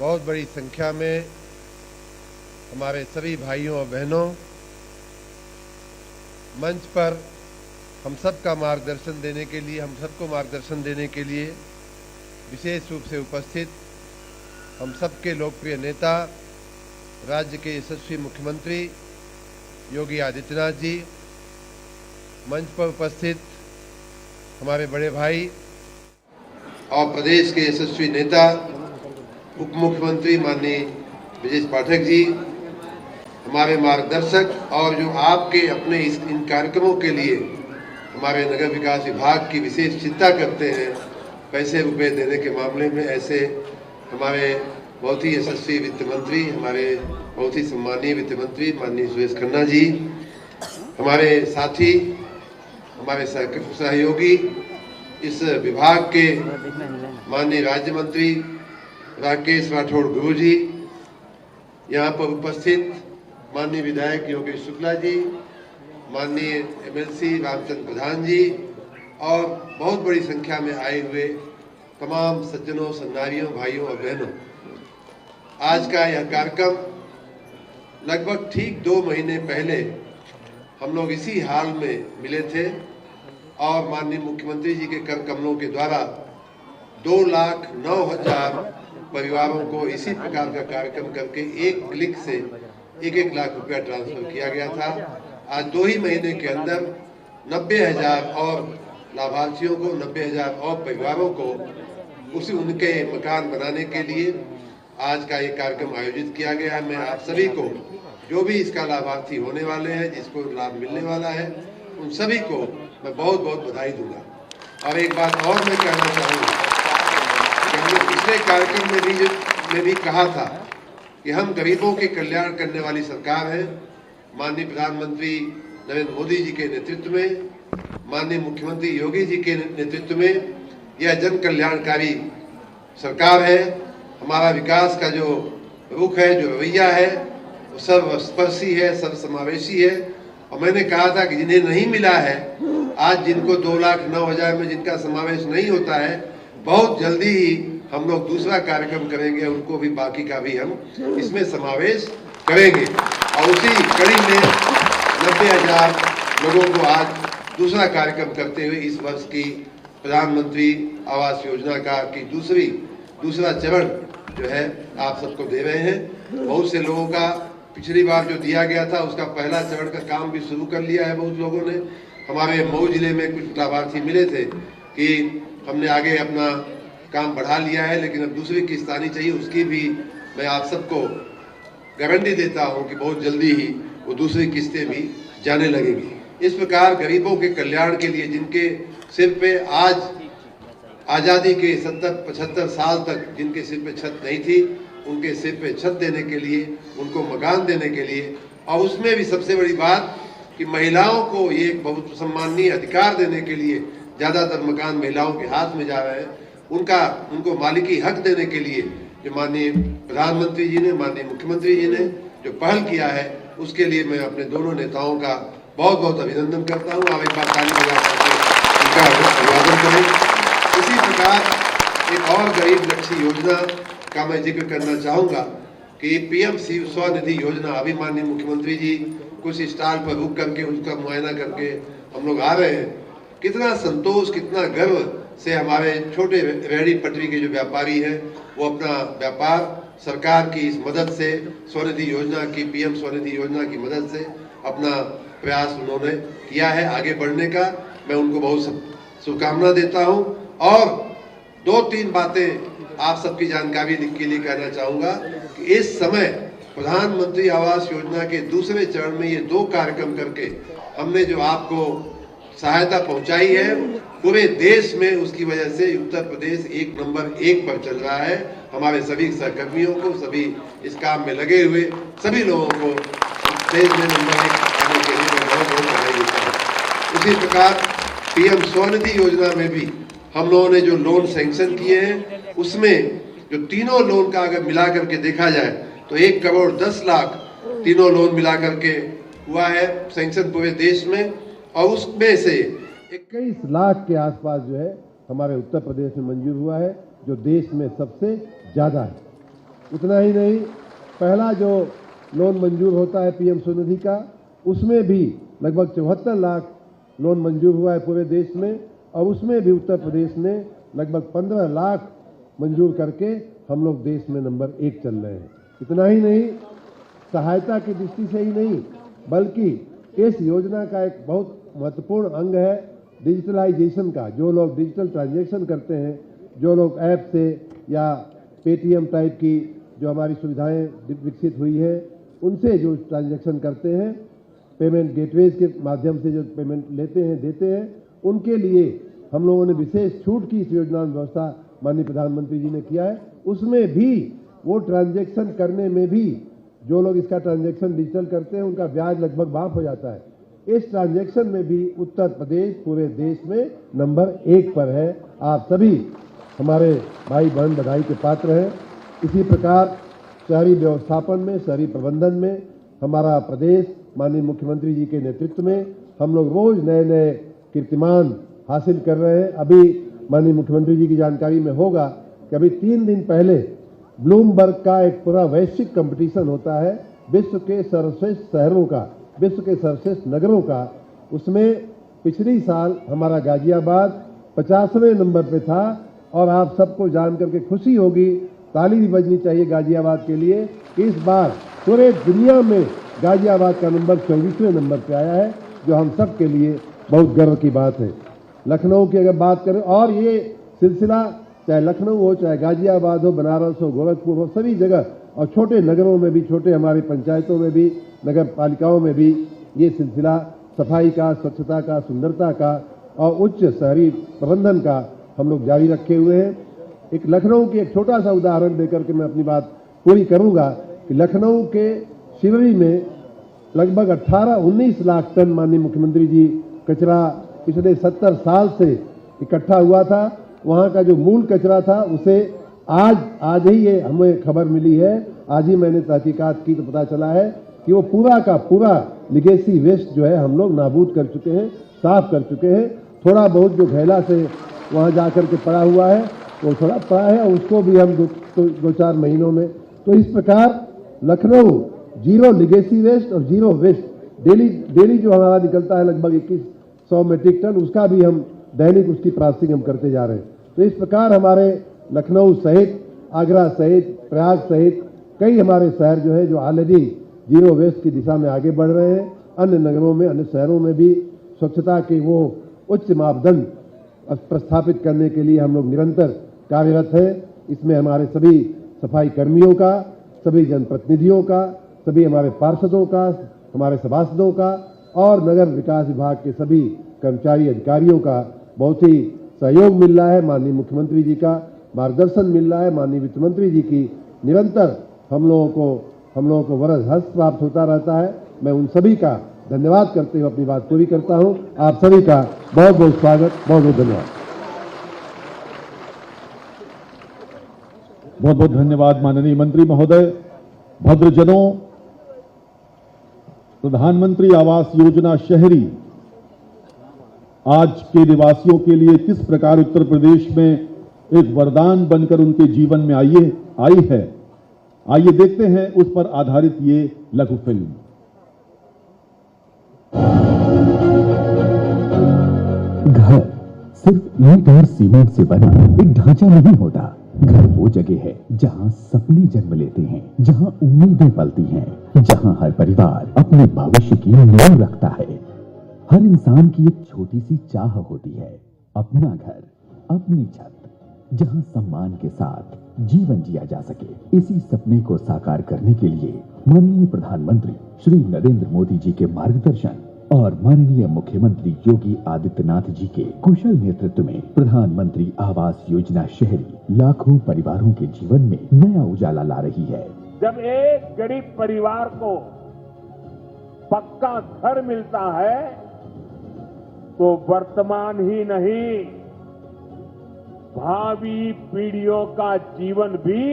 बहुत बड़ी संख्या में हमारे सभी भाइयों और बहनों मंच पर हम सबका मार्गदर्शन देने के लिए, हम सबको मार्गदर्शन देने के लिए विशेष रूप से उपस्थित हम सबके लोकप्रिय नेता, राज्य के यशस्वी मुख्यमंत्री योगी आदित्यनाथ जी, मंच पर उपस्थित हमारे बड़े भाई और प्रदेश के यशस्वी नेता उप मुख्यमंत्री माननीय ब्रजेश पाठक जी, हमारे मार्गदर्शक और जो आपके अपने इन कार्यक्रमों के लिए हमारे नगर विकास विभाग की विशेष चिंता करते हैं पैसे रुपए देने के मामले में, ऐसे हमारे बहुत ही यशस्वी वित्त मंत्री, हमारे बहुत ही सम्मानीय वित्त मंत्री माननीय सुरेश खन्ना जी, हमारे साथी, हमारे सहयोगी इस विभाग के माननीय राज्य मंत्री राकेश राठौड़ गुरु जी, यहाँ पर उपस्थित माननीय विधायक योगेश शुक्ला जी, माननीय एमएलसी रामचंद्र प्रधान जी और बहुत बड़ी संख्या में आए हुए तमाम सज्जनों, सन्नारियों, भाइयों और बहनों, आज का यह कार्यक्रम लगभग ठीक 2 महीने पहले हम लोग इसी हाल में मिले थे और माननीय मुख्यमंत्री जी के कर कमलों के द्वारा 2,09,000 परिवारों को इसी प्रकार का कार्यक्रम करके एक क्लिक से 1-1 लाख रुपया ट्रांसफर किया गया था। आज 2 ही महीने के अंदर 90,000 और लाभार्थियों को, 90,000 और परिवारों को उनके मकान बनाने के लिए आज का ये कार्यक्रम आयोजित किया गया है। मैं आप सभी को, जो भी इसका लाभार्थी होने वाले हैं, जिसको लाभ मिलने वाला है, उन सभी को मैं बहुत बहुत बधाई दूंगा। और एक बात और मैं कहना चाहूँगा कि हमने पिछले कार्यक्रम में भी कहा था कि हम गरीबों के कल्याण करने वाली सरकार है। माननीय प्रधानमंत्री नरेंद्र मोदी जी के नेतृत्व में, माननीय मुख्यमंत्री योगी जी के नेतृत्व में यह जन कल्याणकारी सरकार है। हमारा विकास का जो रुख है, जो रवैया है, वो सर्वस्पर्शी है, सर्वसमावेशी है। और मैंने कहा था कि जिन्हें नहीं मिला है, आज जिनको 2,09,000 में जिनका समावेश नहीं होता है, बहुत जल्दी ही हम लोग दूसरा कार्यक्रम करेंगे, उनको भी, बाकी का भी हम इसमें समावेश करेंगे। और उसी कड़ी में 90,000 लोगों को आज दूसरा कार्यक्रम करते हुए इस वर्ष की प्रधानमंत्री आवास योजना का की दूसरा चरण जो है आप सबको दे रहे हैं। बहुत से लोगों का पिछली बार जो दिया गया था उसका पहला चरण का काम भी शुरू कर लिया है बहुत लोगों ने। हमारे मऊ जिले में कुछ लाभार्थी मिले थे कि हमने आगे अपना काम बढ़ा लिया है, लेकिन अब दूसरी किस्त आनी चाहिए, उसकी भी मैं आप सबको गारंटी देता हूं कि बहुत जल्दी ही वो दूसरी किस्तें भी जाने लगेंगी। इस प्रकार गरीबों के कल्याण के लिए, जिनके सिर पे आज आज़ादी के 70-75 साल तक जिनके सिर पे छत नहीं थी, उनके सिर पे छत देने के लिए, उनको मकान देने के लिए, और उसमें भी सबसे बड़ी बात कि महिलाओं को ये एक बहुत सम्माननीय अधिकार देने के लिए ज़्यादातर मकान महिलाओं के हाथ में जा रहे हैं, उनको मालिकी हक देने के लिए जो माननीय प्रधानमंत्री जी ने, माननीय मुख्यमंत्री जी ने जो पहल किया है, उसके लिए मैं अपने दोनों नेताओं का बहुत बहुत अभिनंदन करता हूँ। आप एक बार ताली बजाकर उनका अभिवादन करें। इसी प्रकार एक और गरीब लक्ष्य योजना का मैं जिक्र करना चाहूँगा कि पीएम स्वनिधि योजना, अभी माननीय मुख्यमंत्री जी कुछ स्टॉल पर रुक करके उसका मुआयना करके हम लोग आ रहे हैं। कितना संतोष, कितना गर्व से हमारे छोटे रेहड़ी पटरी के जो व्यापारी हैं वो अपना व्यापार सरकार की इस मदद से, स्वनिधि योजना की, पीएम स्वनिधि योजना की मदद से अपना प्रयास उन्होंने किया है आगे बढ़ने का। मैं उनको बहुत शुभकामना देता हूं। और 2-3 बातें आप सबकी जानकारी के लिए कहना चाहूँगा कि इस समय प्रधानमंत्री आवास योजना के दूसरे चरण में ये 2 कार्यक्रम करके हमने जो आपको सहायता पहुंचाई है, पूरे देश में उसकी वजह से उत्तर प्रदेश नंबर 1 पर चल रहा है। हमारे सभी सहकर्मियों को, सभी इस काम में लगे हुए सभी लोगों को देश में नंबर 1 आने के लिए मैं बहुत बहुत बधाई देता हूँ। उसी प्रकार पीएम स्वनिधि योजना में भी हम लोगों ने जो लोन सैंक्शन किए हैं, उसमें जो तीनों लोन का अगर मिला करके देखा जाए तो 1 करोड़ 10 लाख तीनों लोन मिला करके हुआ है सैंक्शन पूरे देश में। और उसमें से 21 लाख के आसपास जो है हमारे उत्तर प्रदेश में मंजूर हुआ है, जो देश में सबसे ज्यादा है। उतना ही नहीं, पहला जो लोन मंजूर होता है पीएम स्वनिधि का, उसमें भी लगभग 74 लाख लोन मंजूर हुआ है पूरे देश में, और उसमें भी उत्तर प्रदेश ने लगभग 15 लाख मंजूर करके हम लोग देश में नंबर 1 चल रहे हैं। इतना ही नहीं, सहायता की दृष्टि से ही नहीं, बल्कि इस योजना का एक बहुत महत्वपूर्ण अंग है डिजिटलाइजेशन का। जो लोग डिजिटल ट्रांजैक्शन करते हैं, जो लोग ऐप से या पेटीएम टाइप की जो हमारी सुविधाएं विकसित हुई है, उनसे जो ट्रांजैक्शन करते हैं, पेमेंट गेटवेज के माध्यम से जो पेमेंट लेते हैं देते हैं, उनके लिए हम लोगों ने विशेष छूट की इस योजना में व्यवस्था माननीय प्रधानमंत्री जी ने किया है। उसमें भी वो ट्रांजैक्शन करने में भी जो लोग इसका ट्रांजैक्शन डिजिटल करते हैं, उनका ब्याज लगभग माफ हो जाता है। इस ट्रांजैक्शन में भी उत्तर प्रदेश पूरे देश में नंबर 1 पर है। आप सभी हमारे भाई बहन बधाई के पात्र हैं। इसी प्रकार शहरी व्यवस्थापन में, शहरी प्रबंधन में हमारा प्रदेश माननीय मुख्यमंत्री जी के नेतृत्व में हम लोग रोज नए नए कीर्तिमान हासिल कर रहे हैं। अभी माननीय मुख्यमंत्री जी की जानकारी में होगा कि अभी 3 दिन पहले ब्लूमबर्ग का एक पूरा वैश्विक कंपटीशन होता है विश्व के सर्वश्रेष्ठ शहरों का, विश्व के सर्वश्रेष्ठ नगरों का। उसमें पिछली साल हमारा गाजियाबाद 50वें नंबर पे था, और आप सबको जान करके खुशी होगी, ताली भी बजनी चाहिए गाजियाबाद के लिए कि इस बार पूरे दुनिया में गाजियाबाद का नंबर 24वें नंबर पे आया है, जो हम सब के लिए बहुत गर्व की बात है। लखनऊ की अगर बात करें, और ये सिलसिला चाहे लखनऊ हो, चाहे गाजियाबाद हो, बनारस हो, गोरखपुर हो, सभी जगह, और छोटे नगरों में भी, छोटे हमारी पंचायतों में भी, नगर पालिकाओं में भी ये सिलसिला सफाई का, स्वच्छता का, सुंदरता का और उच्च शहरी प्रबंधन का हम लोग जारी रखे हुए हैं। एक लखनऊ की एक छोटा सा उदाहरण देकर के मैं अपनी बात पूरी करूंगा कि लखनऊ के शिवरी में लगभग 18-19 लाख टन माननीय मुख्यमंत्री जी कचरा पिछले 70 साल से इकट्ठा हुआ था। वहां का जो मूल कचरा था उसे आज ही ये हमें खबर मिली है, आज ही मैंने तहकीकात की तो पता चला है कि वो पूरा का पूरा लिगेसी वेस्ट जो है हम लोग नाबूद कर चुके हैं, साफ कर चुके हैं। थोड़ा बहुत जो घैला से वहां जाकर के पड़ा हुआ है वो थोड़ा पड़ा है, और उसको भी हम 2-4 महीनों में, तो इस प्रकार लखनऊ जीरो लिगेसी वेस्ट और जीरो वेस्ट डेली जो हमारा निकलता है लगभग 2100 मेट्रिक टन, उसका भी हम दैनिक उसकी प्रोसेसिंग हम करते जा रहे हैं। तो इस प्रकार हमारे लखनऊ सहित, आगरा सहित, प्रयाग सहित कई हमारे शहर जो है जो ऑलरेडी जीरो वेस्ट की दिशा में आगे बढ़ रहे हैं। अन्य नगरों में, अन्य शहरों में भी स्वच्छता के वो उच्च मापदंड प्रस्थापित करने के लिए हम लोग निरंतर कार्यरत हैं। इसमें हमारे सभी सफाई कर्मियों का, सभी जनप्रतिनिधियों का, सभी हमारे पार्षदों का, हमारे सभासदों का और नगर विकास विभाग के सभी कर्मचारी अधिकारियों का बहुत ही सहयोग मिल रहा है। माननीय मुख्यमंत्री जी का मार्गदर्शन मिल रहा है, माननीय वित्त मंत्री जी की निरंतर हम लोगों को वरद हस्त प्राप्त होता रहता है। मैं उन सभी का धन्यवाद करते हुए अपनी बात पूरी करता हूं। आप सभी का बहुत बहुत स्वागत, बहुत बहुत धन्यवाद। बहुत बहुत धन्यवाद माननीय मंत्री महोदय। भद्रजनों, प्रधानमंत्री आवास योजना शहरी आज के निवासियों के लिए किस प्रकार उत्तर प्रदेश में एक वरदान बनकर उनके जीवन में आई है, आइए देखते हैं उस पर आधारित ये लघु फिल्म। घर सिर्फ ईंट और सीमेंट से बना एक ढांचा नहीं होता। घर वो जगह है जहां सपने जन्म लेते हैं, जहां उम्मीदें पलती हैं, जहां हर परिवार अपने भविष्य की नींव रखता है। हर इंसान की एक छोटी सी चाह होती है, अपना घर, अपनी छत, जहां सम्मान के साथ जीवन जिया जा सके। इसी सपने को साकार करने के लिए माननीय प्रधानमंत्री श्री नरेंद्र मोदी जी के मार्गदर्शन और माननीय मुख्यमंत्री योगी आदित्यनाथ जी के कुशल नेतृत्व में प्रधानमंत्री आवास योजना शहरी लाखों परिवारों के जीवन में नया उजाला ला रही है। जब एक गरीब परिवार को पक्का घर मिलता है तो वर्तमान ही नहीं, भावी पीढ़ियों का जीवन भी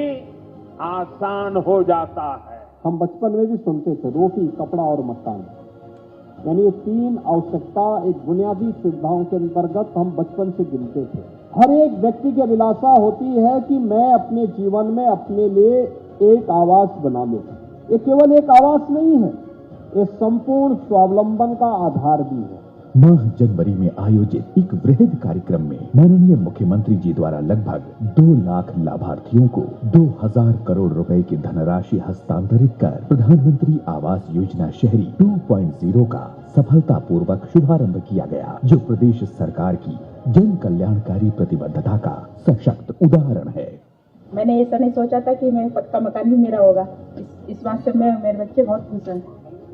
आसान हो जाता है। हम बचपन में भी सुनते थे रोटी, कपड़ा और मकान, यानी ये 3 आवश्यकता एक बुनियादी सुविधाओं के अंतर्गत हम बचपन से गिनते थे। हर एक व्यक्ति की अभिलाषा होती है कि मैं अपने जीवन में अपने लिए एक आवास बना लो। ये केवल एक आवास नहीं है, ये संपूर्ण स्वावलंबन का आधार भी है। माह जनवरी में आयोजित एक वृहद कार्यक्रम में माननीय मुख्यमंत्री जी द्वारा लगभग 2 लाख लाभार्थियों को 2000 करोड़ रुपए की धनराशि हस्तांतरित कर प्रधानमंत्री आवास योजना शहरी 2.0 का सफलतापूर्वक शुभारंभ किया गया, जो प्रदेश सरकार की जन कल्याणकारी प्रतिबद्धता का सशक्त उदाहरण है। मैंने ऐसा नहीं सोचा था कि मैं पक्का मकान भी मेरा होगा। इस बात से मेरे बच्चे बहुत खुश हैं,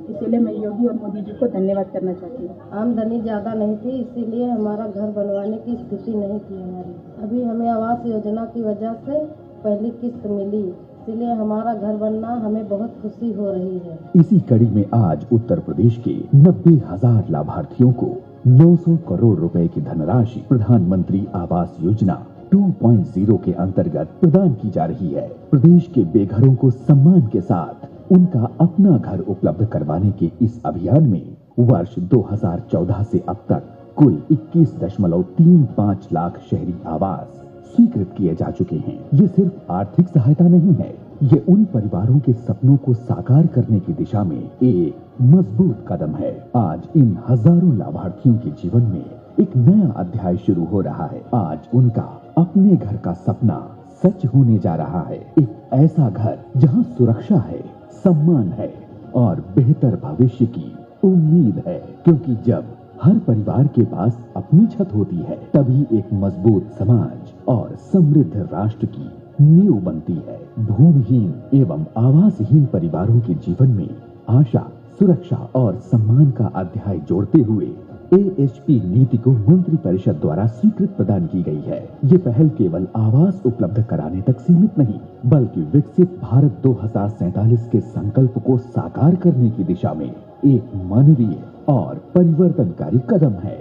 इसीलिए मैं योगी और मोदी जी को धन्यवाद करना चाहती हूँ। आमदनी ज़्यादा नहीं थी, इसीलिए हमारा घर बनवाने की स्थिति नहीं थी हमारी। अभी हमें आवास योजना की वजह से पहली किस्त मिली, इसीलिए हमारा घर बनना हमें बहुत खुशी हो रही है। इसी कड़ी में आज उत्तर प्रदेश के 90,000 लाभार्थियों को 900 करोड़ रुपए की धनराशि प्रधानमंत्री आवास योजना 2.0 के अंतर्गत प्रदान की जा रही है। प्रदेश के बेघरों को सम्मान के साथ उनका अपना घर उपलब्ध करवाने के इस अभियान में वर्ष 2014 से अब तक कुल 21.35 लाख शहरी आवास स्वीकृत किए जा चुके हैं। ये सिर्फ आर्थिक सहायता नहीं है, ये उन परिवारों के सपनों को साकार करने की दिशा में एक मजबूत कदम है। आज इन हजारों लाभार्थियों के जीवन में एक नया अध्याय शुरू हो रहा है। आज उनका अपने घर का सपना सच होने जा रहा है। एक ऐसा घर जहां सुरक्षा है, सम्मान है और बेहतर भविष्य की उम्मीद है, क्योंकि जब हर परिवार के पास अपनी छत होती है, तभी एक मजबूत समाज और समृद्ध राष्ट्र की नींव बनती है। भूमिहीन एवं आवासहीन परिवारों के जीवन में आशा, सुरक्षा और सम्मान का अध्याय जोड़ते हुए AHP नीति को मंत्रिपरिषद द्वारा स्वीकृत प्रदान की गई है। ये पहल केवल आवास उपलब्ध कराने तक सीमित नहीं, बल्कि विकसित भारत 2047 के संकल्प को साकार करने की दिशा में एक मानवीय और परिवर्तनकारी कदम है।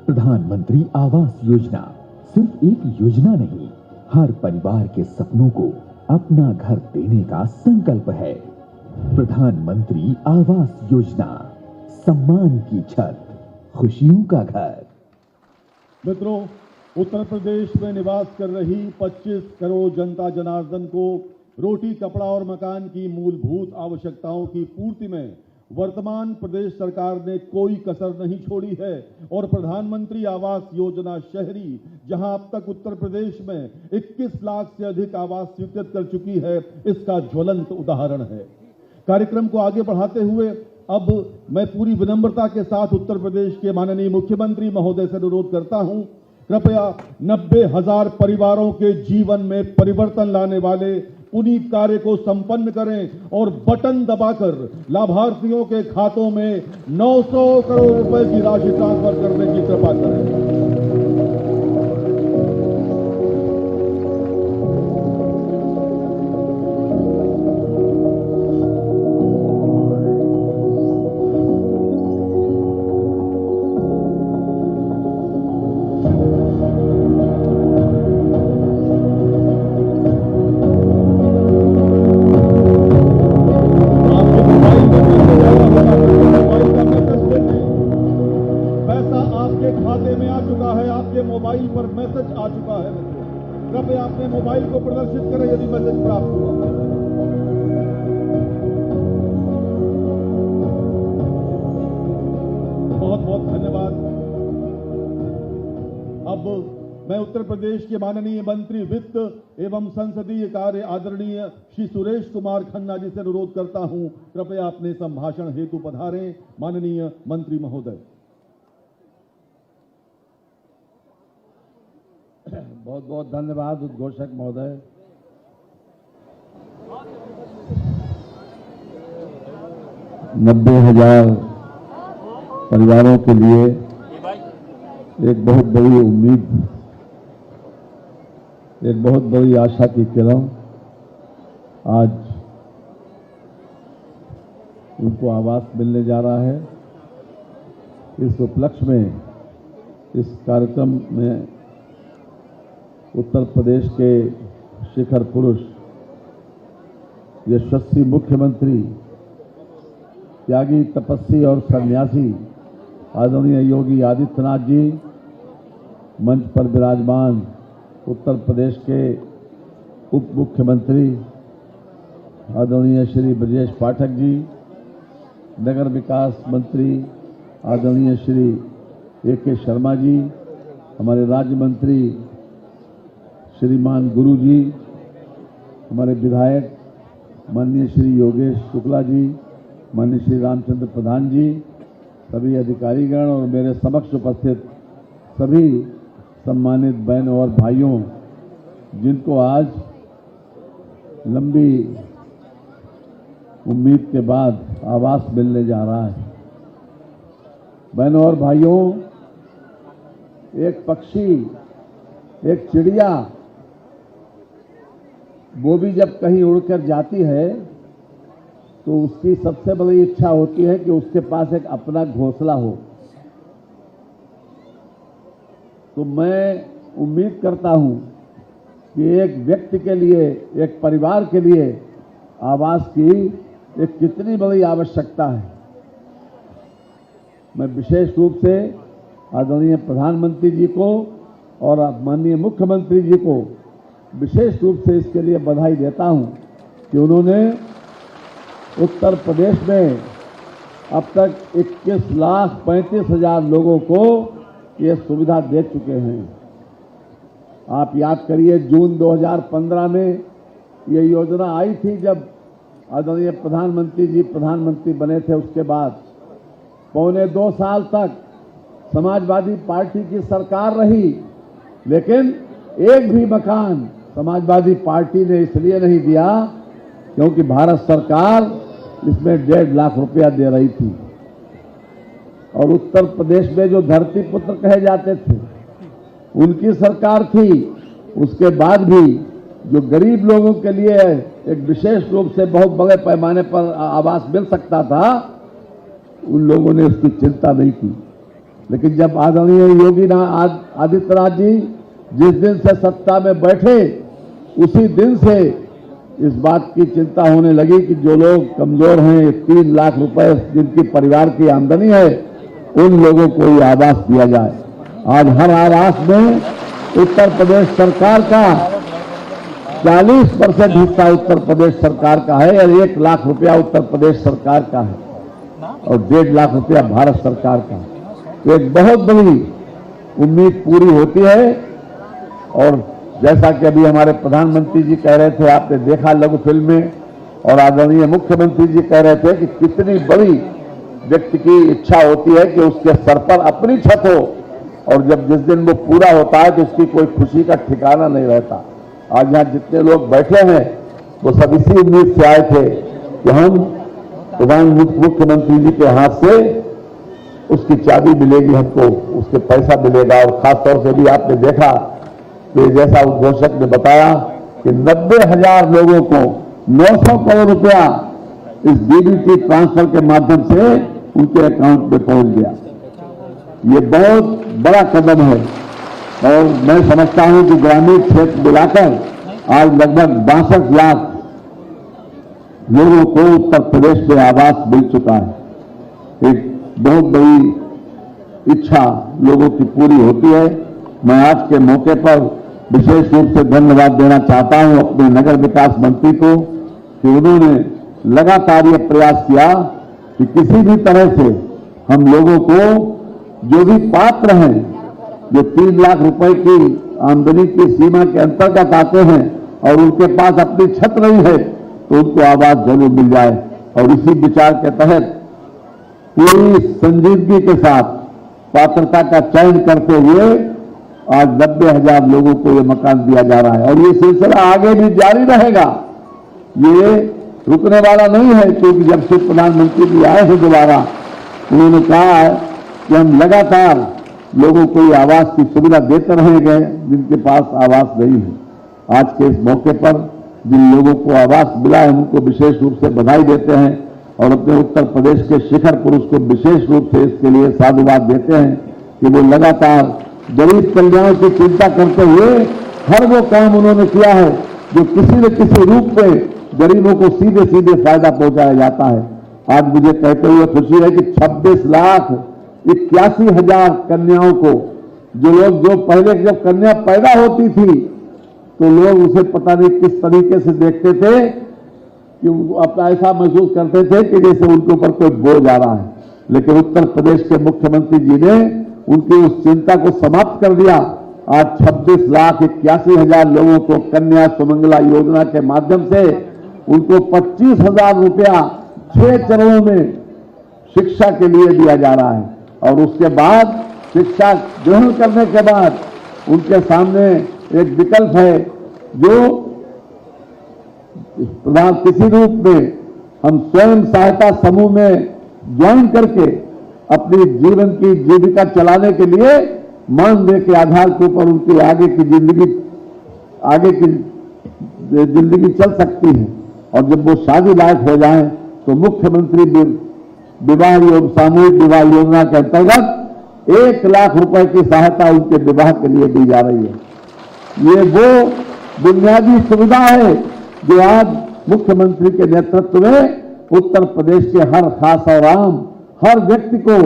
प्रधानमंत्री आवास योजना सिर्फ एक योजना नहीं, हर परिवार के सपनों को अपना घर देने का संकल्प है। प्रधानमंत्री आवास योजना, सम्मान की छत, खुशियों का घर। मित्रों, उत्तर प्रदेश में निवास कर रही 25 करोड़ जनता जनार्दन को रोटी, कपड़ा और मकान की मूलभूत आवश्यकताओं की पूर्ति में वर्तमान प्रदेश सरकार ने कोई कसर नहीं छोड़ी है और प्रधानमंत्री आवास योजना शहरी, जहां अब तक उत्तर प्रदेश में 21 लाख से अधिक आवास स्वीकृत कर चुकी है, इसका ज्वलंत उदाहरण है। कार्यक्रम को आगे बढ़ाते हुए अब मैं पूरी विनम्रता के साथ उत्तर प्रदेश के माननीय मुख्यमंत्री महोदय से अनुरोध करता हूं, कृपया 90,000 परिवारों के जीवन में परिवर्तन लाने वाले पुनीत कार्य को संपन्न करें और बटन दबाकर लाभार्थियों के खातों में 900 करोड़ रुपए की राशि ट्रांसफर करने की कृपा करें। मोबाइल पर मैसेज आ चुका है। कृपया अपने मोबाइल को प्रदर्शित करें यदि मैसेज प्राप्त हुआ। बहुत बहुत धन्यवाद। अब मैं उत्तर प्रदेश के माननीय मंत्री वित्त एवं संसदीय कार्य आदरणीय श्री सुरेश कुमार खन्ना जी से अनुरोध करता हूं, कृपया अपने संभाषण हेतु पधारें। माननीय मंत्री महोदय। बहुत बहुत धन्यवाद उद्घोषक महोदय। नब्बे 90,000 परिवारों के लिए एक बहुत बड़ी उम्मीद, एक बहुत बड़ी आशा की किरण आज उनको आवास मिलने जा रहा है। इस उपलक्ष्य में, इस कार्यक्रम में उत्तर प्रदेश के शिखर पुरुष, यशस्वी मुख्यमंत्री, त्यागी, तपस्वी और सन्यासी आदरणीय योगी आदित्यनाथ जी, मंच पर विराजमान उत्तर प्रदेश के उप मुख्यमंत्री आदरणीय श्री ब्रजेश पाठक जी, नगर विकास मंत्री आदरणीय श्री A.K. शर्मा जी, हमारे राज्य मंत्री श्रीमान गुरु जी, हमारे विधायक माननीय श्री योगेश शुक्ला जी, माननीय श्री रामचंद्र प्रधान जी, सभी अधिकारीगण और मेरे समक्ष उपस्थित सभी सम्मानित बहनों और भाइयों, जिनको आज लंबी उम्मीद के बाद आवास मिलने जा रहा है। बहनों और भाइयों, एक पक्षी, एक चिड़िया, वो भी जब कहीं उड़कर जाती है तो उसकी सबसे बड़ी इच्छा होती है कि उसके पास एक अपना घोंसला हो। तो मैं उम्मीद करता हूं कि एक व्यक्ति के लिए, एक परिवार के लिए आवास की एक कितनी बड़ी आवश्यकता है। मैं विशेष रूप से आदरणीय प्रधानमंत्री जी को और माननीय मुख्यमंत्री जी को विशेष रूप से इसके लिए बधाई देता हूं कि उन्होंने उत्तर प्रदेश में अब तक 21,35,000 लोगों को ये सुविधा दे चुके हैं। आप याद करिए, जून 2015 में ये योजना आई थी, जब आदरणीय प्रधानमंत्री जी प्रधानमंत्री बने थे। उसके बाद 1.25 साल तक समाजवादी पार्टी की सरकार रही, लेकिन एक भी मकान समाजवादी पार्टी ने इसलिए नहीं दिया क्योंकि भारत सरकार इसमें 1.5 लाख रुपया दे रही थी। और उत्तर प्रदेश में जो धरती पुत्र कहे जाते थे, उनकी सरकार थी। उसके बाद भी जो गरीब लोगों के लिए एक विशेष रूप से बहुत बड़े पैमाने पर आवास मिल सकता था, उन लोगों ने उसकी चिंता नहीं की। लेकिन जब आदरणीय योगी आदित्यनाथ जी जिस दिन से सत्ता में बैठे, उसी दिन से इस बात की चिंता होने लगी कि जो लोग कमजोर हैं, 3 लाख रुपए जिनकी परिवार की आमदनी है, उन लोगों को ये आवास दिया जाए। आज हर आवास में उत्तर प्रदेश सरकार का 40% हिस्सा उत्तर प्रदेश सरकार का है और 1 लाख रुपया उत्तर प्रदेश सरकार का है और 1.5 लाख रुपया भारत सरकार का। तो एक बहुत बड़ी उम्मीद पूरी होती है। और जैसा कि अभी हमारे प्रधानमंत्री जी कह रहे थे, आपने देखा लघु फिल्म में, और आदरणीय मुख्यमंत्री जी कह रहे थे कि कितनी बड़ी व्यक्ति की इच्छा होती है कि उसके सर पर अपनी छत हो, और जब जिस दिन वो पूरा होता है तो उसकी कोई खुशी का ठिकाना नहीं रहता। आज यहाँ जितने लोग बैठे हैं वो सब इसी उम्मीद से आए थे कि हम मुख्यमंत्री जी के हाथ से उसकी चाबी मिलेगी, हमको उसके पैसा मिलेगा। और खासतौर से भी आपने देखा कि जैसा उद्घोषक ने बताया कि 90,000 लोगों को 900 करोड़ रुपया इस डीबीटी ट्रांसफर के माध्यम से उनके अकाउंट में पहुंच गया। ये बहुत बड़ा कदम है और मैं समझता हूं कि ग्रामीण क्षेत्र मिलाकर आज लगभग 62 लाख लोगों को उत्तर प्रदेश में आवास मिल चुका है। एक बहुत बड़ी इच्छा लोगों की पूरी होती है। मैं आज के मौके पर विशेष रूप से धन्यवाद देना चाहता हूं अपने नगर विकास मंत्री को कि उन्होंने लगातार ये प्रयास किया कि किसी भी तरह से हम लोगों को जो भी पात्र हैं, जो 3 लाख रुपए की आमदनी की सीमा के अंतर्गत आते हैं और उनके पास अपनी छत नहीं है, तो उनको आवास जरूर मिल जाए। और इसी विचार के तहत पूरी संजीदगी के साथ पात्रता का चयन करते हुए आज 90,000 लोगों को ये मकान दिया जा रहा है और ये सिलसिला आगे भी जारी रहेगा। ये रुकने वाला नहीं है, क्योंकि जब से प्रधानमंत्री जी आए हैं दोबारा, उन्होंने कहा है कि हम लगातार लोगों को ये आवास की सुविधा देते रहेंगे जिनके पास आवास नहीं है। आज के इस मौके पर जिन लोगों को आवास मिला है उनको विशेष रूप से बधाई देते हैं और अपने उत्तर प्रदेश के शिखर पुरुष को विशेष रूप से इसके लिए साधुवाद देते हैं कि वो लगातार गरीब कल्याण की चिंता करते हुए हर वो काम उन्होंने किया है जो किसी न किसी रूप में गरीबों को सीधे सीधे फायदा पहुंचाया जाता है। आज मुझे कहते हुए खुशी है कि 26,81,000 कन्याओं को जो पहले जब कन्या पैदा होती थी तो लोग उसे पता नहीं किस तरीके से देखते थे कि अपना ऐसा महसूस करते थे कि जैसे उनके ऊपर कोई बोझ आ रहा है, लेकिन उत्तर प्रदेश के मुख्यमंत्री जी ने उनकी उस चिंता को समाप्त कर दिया। आज 26,81,000 लोगों को कन्या सुमंगला योजना के माध्यम से उनको 25,000 रुपया 6 चरणों में शिक्षा के लिए दिया जा रहा है। और उसके बाद शिक्षा ग्रहण करने के बाद उनके सामने एक विकल्प है, जो प्रधान किसी रूप में हम स्वयं सहायता समूह में ज्वाइन करके अपनी जीवन की जीविका चलाने के लिए मानदेय के आधार के ऊपर उनकी आगे की जिंदगी चल सकती है। और जब वो शादी लायक हो जाए तो मुख्यमंत्री विवाह एवं सामूहिक विवाह योजना के अंतर्गत 1 लाख रुपए की सहायता उनके विवाह के लिए दी जा रही है। ये वो बुनियादी सुविधा है जो आज मुख्यमंत्री के नेतृत्व में उत्तर प्रदेश के हर खास और आम हर व्यक्ति को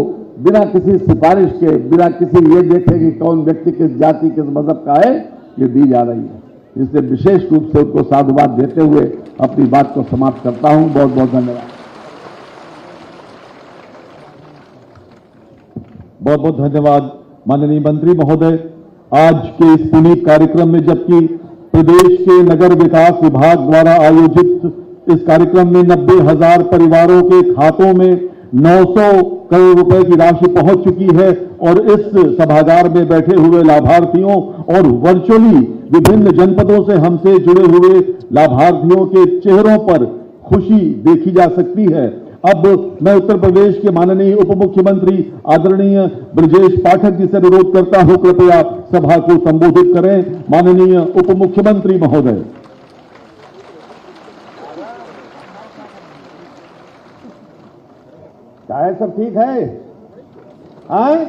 बिना किसी सिफारिश के, बिना किसी ये देखे कि कौन व्यक्ति किस जाति किस मजहब का है, ये दी जा रही है। इसलिए विशेष रूप से उनको साधुवाद देते हुए अपनी बात को समाप्त करता हूं। बहुत बहुत धन्यवाद। बहुत बहुत धन्यवाद माननीय मंत्री महोदय। आज के इस पुनीत कार्यक्रम में, जबकि प्रदेश के नगर विकास विभाग द्वारा आयोजित इस कार्यक्रम में 90,000 परिवारों के खातों में 900 करोड़ रुपए की राशि पहुंच चुकी है और इस सभागार में बैठे हुए लाभार्थियों और वर्चुअली विभिन्न जनपदों से हमसे जुड़े हुए लाभार्थियों के चेहरों पर खुशी देखी जा सकती है। अब मैं उत्तर प्रदेश के माननीय उप मुख्यमंत्री आदरणीय ब्रजेश पाठक जी से अनुरोध करता हूं, कृपया सभा को संबोधित करें। माननीय उप मुख्यमंत्री महोदय। चाहे सब ठीक है? आए?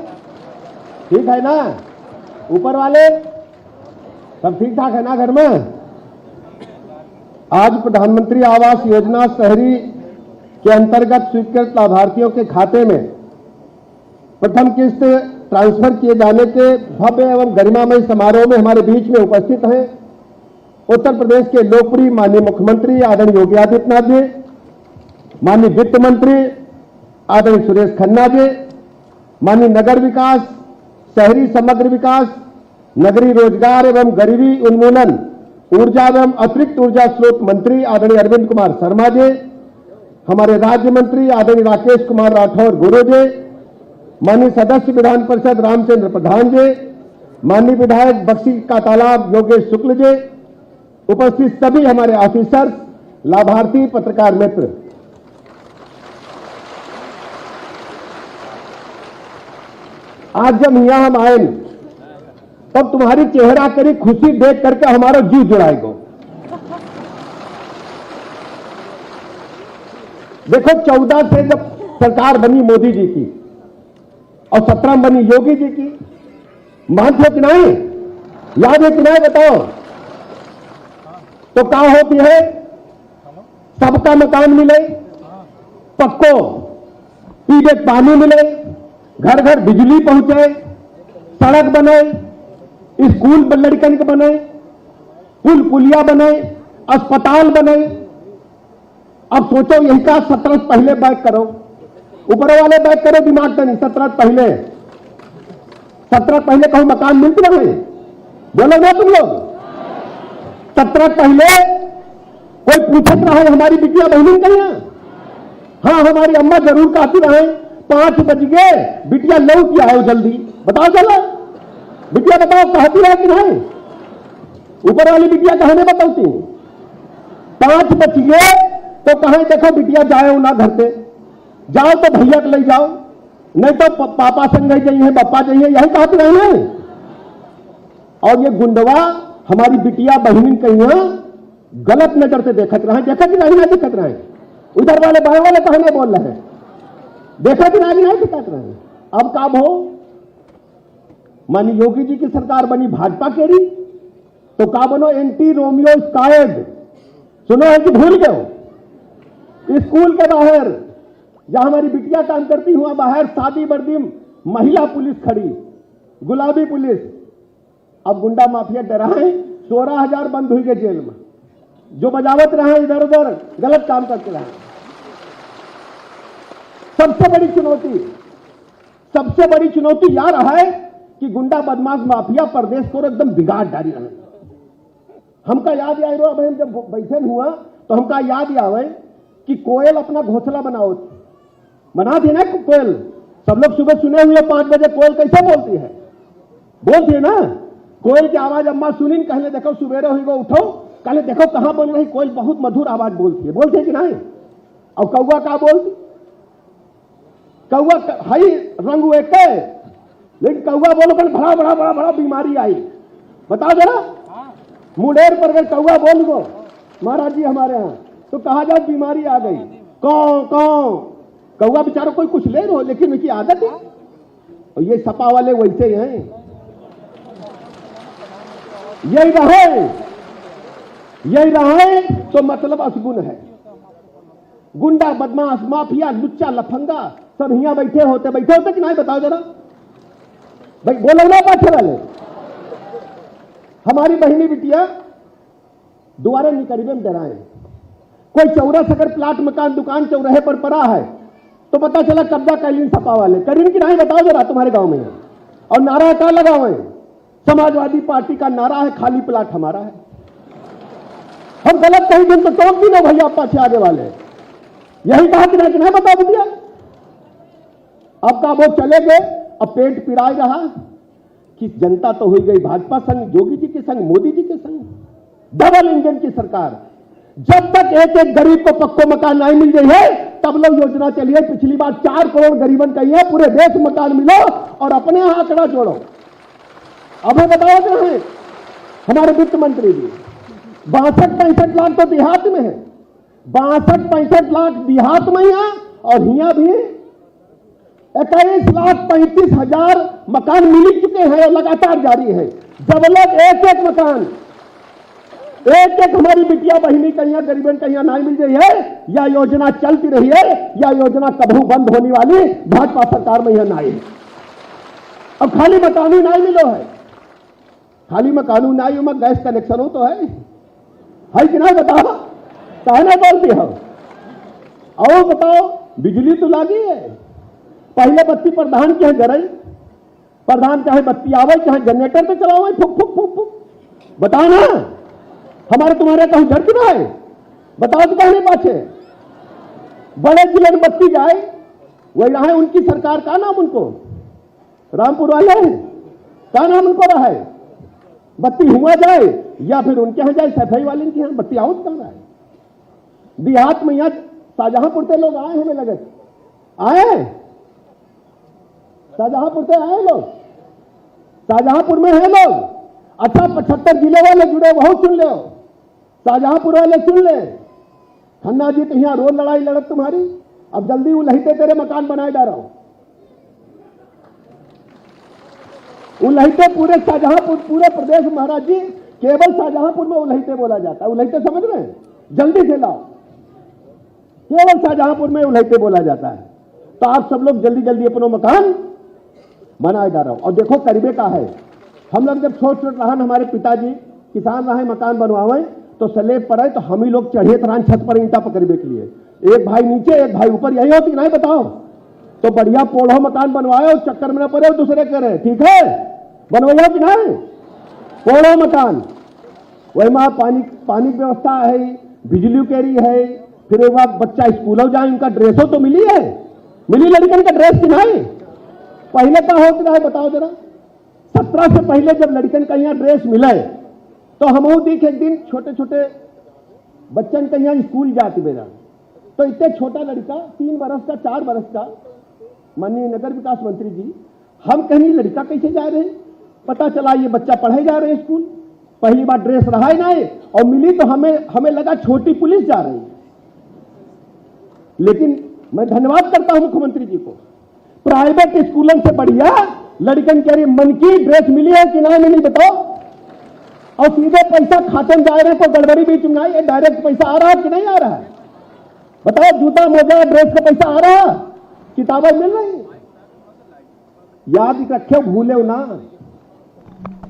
ठीक है ना? ऊपर वाले सब ठीक ठाक है ना घर में? आज प्रधानमंत्री आवास योजना शहरी के अंतर्गत स्वीकृत लाभार्थियों के खाते में प्रथम किस्त ट्रांसफर किए जाने के भव्य एवं गरिमामय समारोह में हमारे बीच में उपस्थित हैं उत्तर प्रदेश के लोकप्रिय माननीय मुख्यमंत्री आदरणीय योगी आदित्यनाथ जी, माननीय वित्त मंत्री आदरणीय सुरेश खन्ना जी, माननीय नगर विकास, शहरी समग्र विकास, नगरीय रोजगार एवं गरीबी उन्मूलन, ऊर्जा एवं अतिरिक्त ऊर्जा स्रोत मंत्री आदरणीय अरविंद कुमार शर्मा जी, हमारे राज्य मंत्री आदरणीय राकेश कुमार राठौर गुरु जी, माननीय सदस्य विधान परिषद रामचंद्र प्रधान जी, माननीय विधायक बक्सी का तालाब योगेश शुक्ल जी, उपस्थित सभी हमारे ऑफिसर्स, लाभार्थी, पत्रकार मित्र, आज जब यहां हम आए तब तुम्हारी चेहरा करी खुशी देख करके हमारा जी जुड़ाएगा। देखो 14 से जब सरकार बनी मोदी जी की और 17 में बनी योगी जी की, मानते हो कि नहीं? याद है कि नहीं? बताओ तो क्या होती है? सबका मकान मिले, पक्को पीने पानी मिले, घर घर बिजली पहुंचे, सड़क बने, स्कूल लड़कन के बने, पुल पुलिया बने, अस्पताल बने। अब सोचो यही का 17 पहले बैक करो, ऊपर वाले बैक करो, दिमाग तो नहीं। 17 पहले कहूं मकान मिलते रहे, बोलो ना तुम लोग। 17 पहले कोई पूछत रहे हमारी बिटिया बहनी कहीं? हाँ, हमारी अम्मा जरूर कहती रहे 5 बज गए, बिटिया लौट के आओ जल्दी। बताओ चलो बिटिया, बताओ कहती है कि नहीं? ऊपर वाली बिटिया कहने बताती 5 बज गए तो कहें देखो बिटिया जाओ ना घर पे, जाओ तो भैया को ले जाओ, नहीं तो पापा संग जाइए, पापा जाइए, यही कहते रहे हैं। और ये गुंडवा हमारी बिटिया बहनी कहीं गलत नजर से देखत रहे, देखा कि नहीं दिखत रहे? उधर वाले बाएं वाले कहने बोल रहे हैं, देखा कि नहीं दिखत रहे? अब कब हो? मानी योगी जी की सरकार बनी भाजपा केरी तो का बनो एंटी रोमियो स्क्वाड। सुनो है कि भूल गए? स्कूल के बाहर जहां हमारी बिटिया काम करती हुआ बाहर शादी वर्दी महिला पुलिस खड़ी, गुलाबी पुलिस। अब गुंडा माफिया डराए, 16,000 बंद हुई गए जेल में। जो बजावत रहे इधर उधर गलत काम करते रहे। सबसे बड़ी चुनौती यह रहा है कि गुंडा बदमाश माफिया प्रदेश को एकदम बिगाड़ डाली रहे। हमका याद आए अब हम जब बैठे हुआ तो हमका याद आवे कि कोयल अपना घोंसला बना दी ना कोयल। सब लोग सुबह सुने हुए 5 बजे कोयल कैसे बोलती है? बोलती है ना। कोयल की आवाज अम्मा सुनी, कहले देखो सुबेरे हुई वो उठो, कहले देखो कहां बोल रही कोयल, बहुत मधुर आवाज बोलती है कि नहीं? और कौवा का बोलती? कौवा हई रंग एक है, लेकिन कौवा बोलो कल बड़ा बड़ा बड़ा बड़ा बीमारी आई। बताओ जरा, मुंडेर पर अगर कौवा बोल दो महाराज जी हमारे यहाँ तो कहा जाए बीमारी आ गई। कौन कौवा बेचारा कोई कुछ ले लो, लेकिन उनकी आदत है। और ये सपा वाले वैसे ही हैं, यही रहे तो मतलब असगुन है। गुंडा बदमाश माफिया लुच्चा लफंगा सब यहाँ बैठे होते कि नहीं? बताओ जरा भाई, बोलो ना पाछे वाले। हमारी बहनी बिटिया द्वारे नहीं करीबे में डराए। कोई चौरस अगर प्लाट मकान दुकान चौराहे पर पड़ा है तो पता चला कब्जा कैलीन सपा वाले करीन की नहीं? बताओ जरा तुम्हारे गांव में। और नारा क्या लगा हुए? समाजवादी पार्टी का नारा है खाली प्लाट हमारा है। हम गलत कहीं दिन तो टोक भी ना भैया पाछे आगे वाले, यही कहा कि नहीं? बता दिया। अब का वो चले गए, अब पेट पिराई रहा कि जनता तो हुई गई भाजपा संग, योगी जी के संग, मोदी जी के संग, डबल इंजन की सरकार। जब तक एक एक गरीब को पक्को मकान नहीं मिल गई है तब लोग योजना चलिए। पिछली बार 4 करोड़ गरीबन कही है, पूरे देश में मकान मिलो और अपने यहां आंकड़ा जोड़ो। अब बताओ क्या है हमारे वित्त मंत्री जी, 62-65 लाख तो देहात में है, 62-65 लाख देहात में है, और यहाँ भी 21,35,000 मकान मिल चुके हैं और लगातार जारी है। जब लोग एक एक मकान एक हमारी बिटिया बहिनी कहीं गरीबन कहीं नहीं मिल गई है, या योजना चलती रही है या योजना कभी बंद होने वाली भाजपा सरकार में यह नहीं है। अब खाली मकान ही नहीं मिलो है, खाली मकान नहीं में गैस कनेक्शन हो तो है कि नहीं? बताओ कहना बोलती हो। और बताओ बिजली तो लागी है। पहले बत्ती प्रधान के गरई, प्रधान चाहे बत्ती आवे चाहे जनरेटर पे चलाओ, फुक फुक फुक फुक। बताओ ना, हमारे तुम्हारे कहूं घर क्यों है? बताओ तो कहने पाछे बड़े जिले में बत्ती जाए वही रहा है उनकी सरकार का नाम, उनको रामपुर वाले का नाम उनको रहा है। बत्ती हुआ जाए या फिर उनके यहां जाए सफाई वाले के यहां बत्ती आओ कहां है? देहात में यहां शाहजहांपुर से लोग आए, हमें लगे आए शाहजहांपुर से आए लोग, शाहजहांपुर में है लोग। अच्छा 75 जिले वाले जुड़े, बहुत सुन लो, शाहजहांपुर वाले सुन ले। खन्ना जी तो यहां रोज लड़ाई लड़त तुम्हारी, अब जल्दी उलहिते तेरे मकान बनाए जा रहा हूं। उलहिते पूरे शाहजहांपुर, पूरे प्रदेश महाराज जी, केवल शाहजहांपुर में उलहिते बोला जाता है। उलहिते समझ रहे हैं? जल्दी से लाओ, केवल शाहजहांपुर में उलहिते बोला जाता है। तो आप सब लोग जल्दी जल्दी अपना मकान बनाए जा रहा हूं। और देखो करीबे का है, हम लोग जब छोट छोट रहा, हमारे पिताजी किसान रहे, मकान बनवावे तो स्लेब पर है तो हम ही लोग चढ़े तरह छत पर ईंटा पकड़ने के लिए, एक भाई नीचे एक भाई ऊपर, यही होती नहीं? बताओ तो बढ़िया पोढ़ो मकान बनवाए, चक्कर में न पड़े दूसरे करे, ठीक है? बनवाइयो कि नहीं? पोढ़ो मकान, वही वहां पानी व्यवस्था है, बिजली के रही है, फिर एक बार बच्चा स्कूलों जाए, इनका ड्रेसों तो मिली है, मिली लड़कन का ड्रेस की नहीं? पहले क्या होता है बताओ जरा? 17 से पहले जब लड़कन का यहाँ ड्रेस मिले तो हम देखे एक दिन छोटे छोटे बच्चन का यहाँ स्कूल जाते बेरा, तो इतने छोटा लड़का 3 बरस का 4 बरस का, माननीय नगर विकास मंत्री जी, हम कहीं लड़का कैसे जा रहे हैं? पता चला ये बच्चा पढ़े जा रहे हैं स्कूल, पहली बार ड्रेस रहा ही नहीं, और मिली तो हमें लगा छोटी पुलिस जा रही है। लेकिन मैं धन्यवाद करता हूं मुख्यमंत्री जी को, प्राइवेट स्कूलों से बढ़िया लड़कन के मन की ड्रेस मिली है कि नहीं मिली बताओ? और सीधे पैसा खाते में जा रहे हैं, कोई गड़बड़ी बीच में नहीं, डायरेक्ट पैसा आ रहा है कि नहीं आ रहा है? बताओ, जूता मोजा ड्रेस का पैसा आ रहा है, किताबें मिल रही, याद रखे, भूले ना।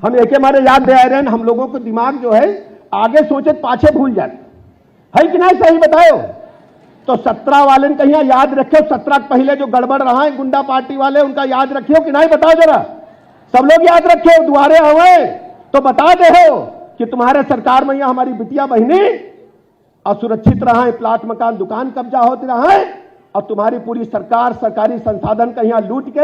हम एक हमारे याद दे रहे हैं, हम लोगों को दिमाग जो है आगे सोचे पाछे भूल जाते। है कि नहीं? सही बताओ। तो 17 वाले ने कहीं याद रखे, 17 पहले जो गड़बड़ रहा है गुंडा पार्टी वाले, उनका याद रखियो कि नहीं? बताओ जरा, सब लोग याद रखियो, दुआरे आवे तो बता दे हो कि तुम्हारे सरकार में यहाँ हमारी बिटिया बहनी असुरक्षित रहा है, प्लाट मकान दुकान कब्जा होती रहा है, और तुम्हारी पूरी सरकार सरकारी संसाधन का यहाँ लूट के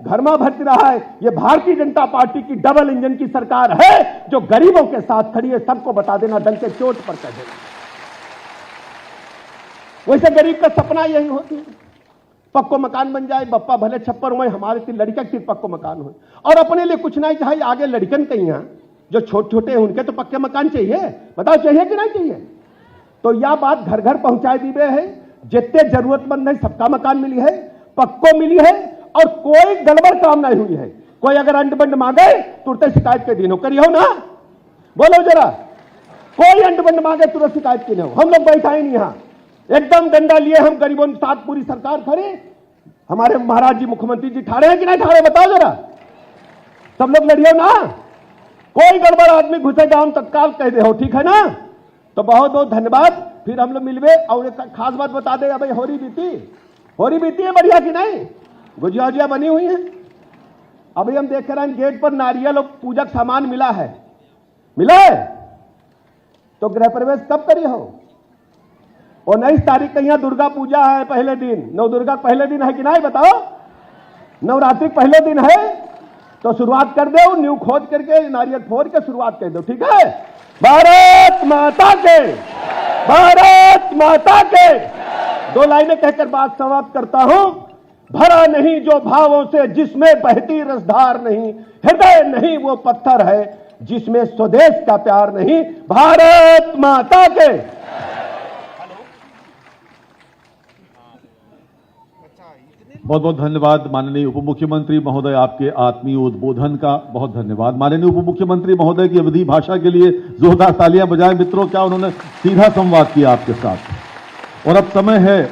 घर में भरती रहा है। ये भारतीय जनता पार्टी की डबल इंजन की सरकार है जो गरीबों के साथ खड़ी है। सबको बता देना, डंके के चोट पर कह देना। वैसे गरीब का सपना यही होती है, पक्को मकान बन जाए, बप्पा भले छप्पर हुए, हमारे तीन लड़का की पक्को मकान हो, और अपने लिए कुछ नहीं चाहिए। आगे लड़कन कहीं जो छोटे छोटे हैं उनके तो पक्के मकान चाहिए। बताओ चाहिए कि नहीं चाहिए? तो यह बात घर घर पहुंचाई दी गई है। जितने जरूरतमंद है सबका मकान मिली है, पक्को मिली है, और कोई गड़बड़ काम नहीं हुई है। कोई अगर अंड बंड मांगे तुरंत शिकायत के दिन हो करियो ना, बोलो जरा, कोई अंड बंड मांगे तुरंत शिकायत के दिन हो। हम लोग बैठा ही नहीं यहां, एकदम डंडा लिए हम गरीबों के साथ पूरी सरकार खड़ी। हमारे महाराज जी मुख्यमंत्री जी ठाड़े हैं कि नहीं ठाड़े? बताओ जरा, सब लोग लड़ियो ना। कोई गड़बड़ आदमी घुसेगा हम तत्काल कह दे हो, ठीक है ना? तो बहुत बहुत धन्यवाद। फिर हम लोग मिलवे। और एक खास बात बता दे, भाई होरी बीती है बढ़िया कि नहीं? गुजिया उजिया बनी हुई है। अभी हम देख रहे हैं गेट पर नारियल और पूजक सामान मिला है, मिला है। तो गृह प्रवेश कब करी हो? 19 तारीख का यहाँ दुर्गा पूजा है, पहले दिन, नव दुर्गा पहले दिन है कि नहीं? बताओ, नवरात्रि पहले दिन है, तो शुरुआत कर दो, न्यू खोज करके नारियल फोड़ के शुरुआत कर दो, ठीक है? भारत माता के, भारत माता के। 2 लाइनें कहकर बात समाप्त करता हूं। भरा नहीं जो भावों से जिसमें बहती रसधार नहीं, हृदय नहीं वो पत्थर है जिसमें स्वदेश का प्यार नहीं। भारत माता के। बहुत बहुत धन्यवाद माननीय उप मुख्यमंत्री महोदय, आपके आत्मीय उद्बोधन का बहुत धन्यवाद। माननीय उप मुख्यमंत्री महोदय की अवधी भाषा के लिए जोरदार तालियां बजाएं मित्रों। क्या उन्होंने सीधा संवाद किया आपके साथ। और अब समय है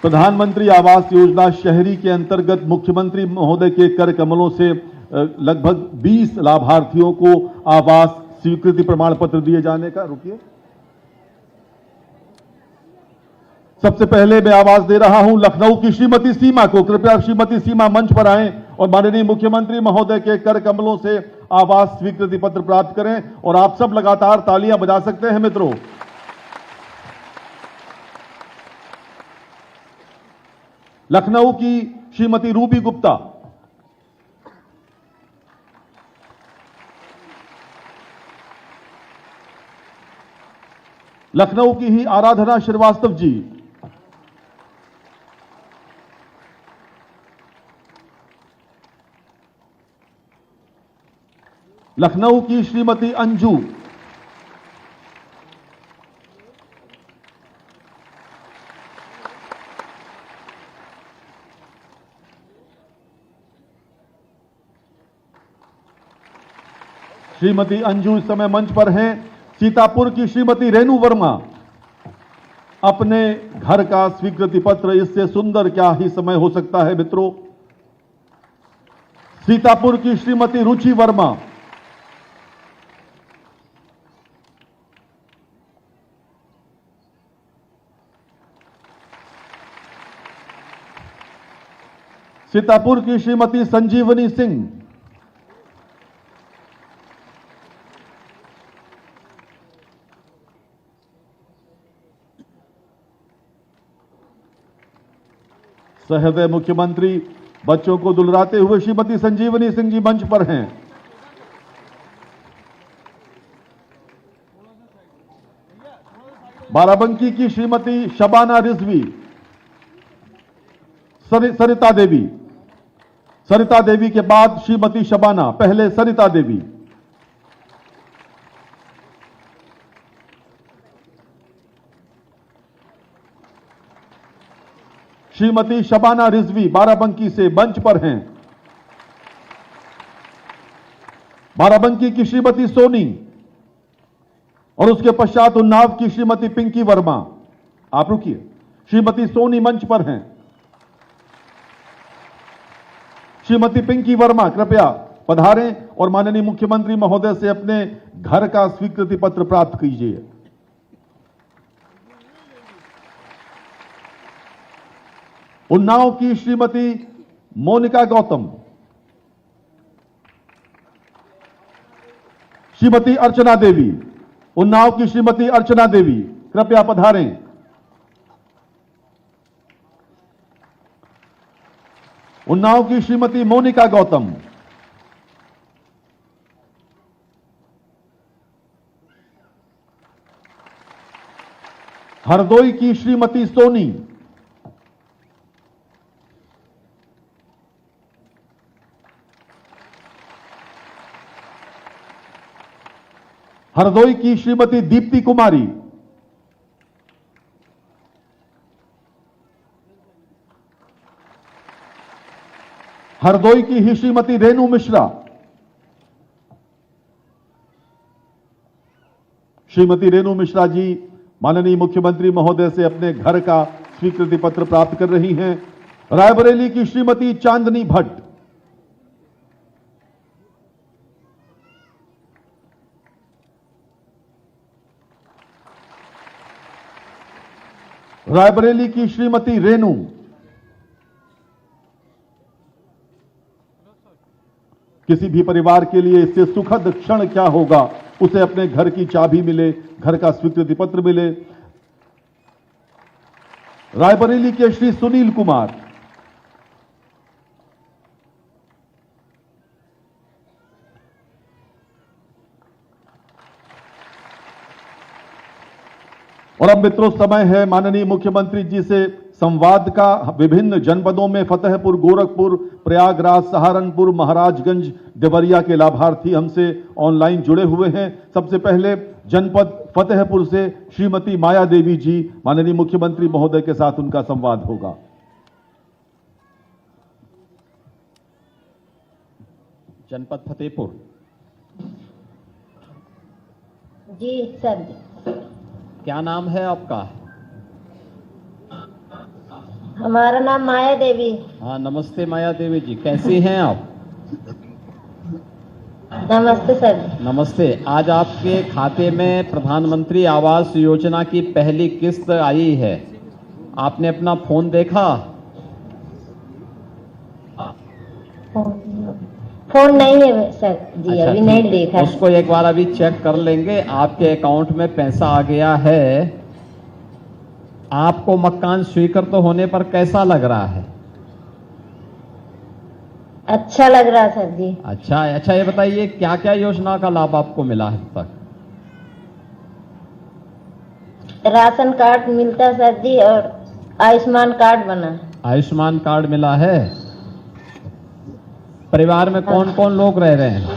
प्रधानमंत्री आवास योजना शहरी के अंतर्गत मुख्यमंत्री महोदय के कर कमलों से लगभग 20 लाभार्थियों को आवास स्वीकृति प्रमाण पत्र दिए जाने का। रुकिए, सबसे पहले मैं आवाज दे रहा हूं लखनऊ की श्रीमती सीमा को। कृपया श्रीमती सीमा मंच पर आएं और माननीय मुख्यमंत्री महोदय के कर कमलों से आवास स्वीकृति पत्र प्राप्त करें। और आप सब लगातार तालियां बजा सकते हैं मित्रों। लखनऊ की श्रीमती रूबी गुप्ता, लखनऊ की ही आराधना श्रीवास्तव जी, लखनऊ की श्रीमती अंजू, श्रीमती अंजू इस समय मंच पर हैं। सीतापुर की श्रीमती रेणु वर्मा, अपने घर का स्वीकृति पत्र, इससे सुंदर क्या ही समय हो सकता है मित्रों। सीतापुर की श्रीमती रुचि वर्मा, सीतापुर की श्रीमती संजीवनी सिंह, सहृदय मुख्यमंत्री बच्चों को दुलराते हुए श्रीमती संजीवनी सिंह जी मंच पर हैं। बाराबंकी की श्रीमती शबाना रिजवी, सरिता देवी, सरिता देवी के बाद श्रीमती शबाना, पहले सरिता देवी। श्रीमती शबाना रिजवी बाराबंकी से मंच पर हैं। बाराबंकी की श्रीमती सोनी और उसके पश्चात उन्नाव की श्रीमती पिंकी वर्मा। आप रुकिए, श्रीमती सोनी मंच पर हैं। श्रीमती पिंकी वर्मा कृपया पधारें और माननीय मुख्यमंत्री महोदय से अपने घर का स्वीकृति पत्र प्राप्त कीजिए। उन्नाव की श्रीमती मोनिका गौतम, श्रीमती अर्चना देवी, उन्नाव की श्रीमती अर्चना देवी कृपया पधारें। उन्नाव की श्रीमती मोनिका गौतम, हरदोई की श्रीमती सोनी, हरदोई की श्रीमती दीप्ति कुमारी, हरदोई की ही श्रीमती रेणु मिश्रा, श्रीमती रेणु मिश्रा जी माननीय मुख्यमंत्री महोदय से अपने घर का स्वीकृति पत्र प्राप्त कर रही हैं। रायबरेली की श्रीमती चांदनी भट्ट, रायबरेली की श्रीमती रेणु, किसी भी परिवार के लिए इससे सुखद क्षण क्या होगा, उसे अपने घर की चाबी मिले, घर का स्वीकृति पत्र मिले। रायबरेली के श्री सुनील कुमार, और अब मित्रों समय है माननीय मुख्यमंत्री जी से संवाद का। विभिन्न जनपदों में फतेहपुर, गोरखपुर, प्रयागराज, सहारनपुर, महाराजगंज, देवरिया के लाभार्थी हमसे ऑनलाइन जुड़े हुए हैं। सबसे पहले जनपद फतेहपुर से श्रीमती माया देवी जी, माननीय मुख्यमंत्री महोदय के साथ उनका संवाद होगा। जनपद फतेहपुर। जी सर। क्या नाम है आपका? हमारा नाम माया देवी। हाँ, नमस्ते माया देवी जी, कैसी हैं आप? नमस्ते सर। नमस्ते। आज आपके खाते में प्रधानमंत्री आवास योजना की पहली किस्त आई है, आपने अपना फोन देखा? फोन नहीं है सर जी। अच्छा, अभी नहीं देखा। उसको एक बार अभी चेक कर लेंगे। आपके अकाउंट में पैसा आ गया है। आपको मकान स्वीकृत तो होने पर कैसा लग रहा है? अच्छा लग रहा सर जी। अच्छा, ये बताइए क्या क्या योजना का लाभ आपको मिला है अब तक? राशन कार्ड मिलता सर जी और आयुष्मान कार्ड बना। आयुष्मान कार्ड मिला है। परिवार में कौन कौन लोग रह रहे हैं?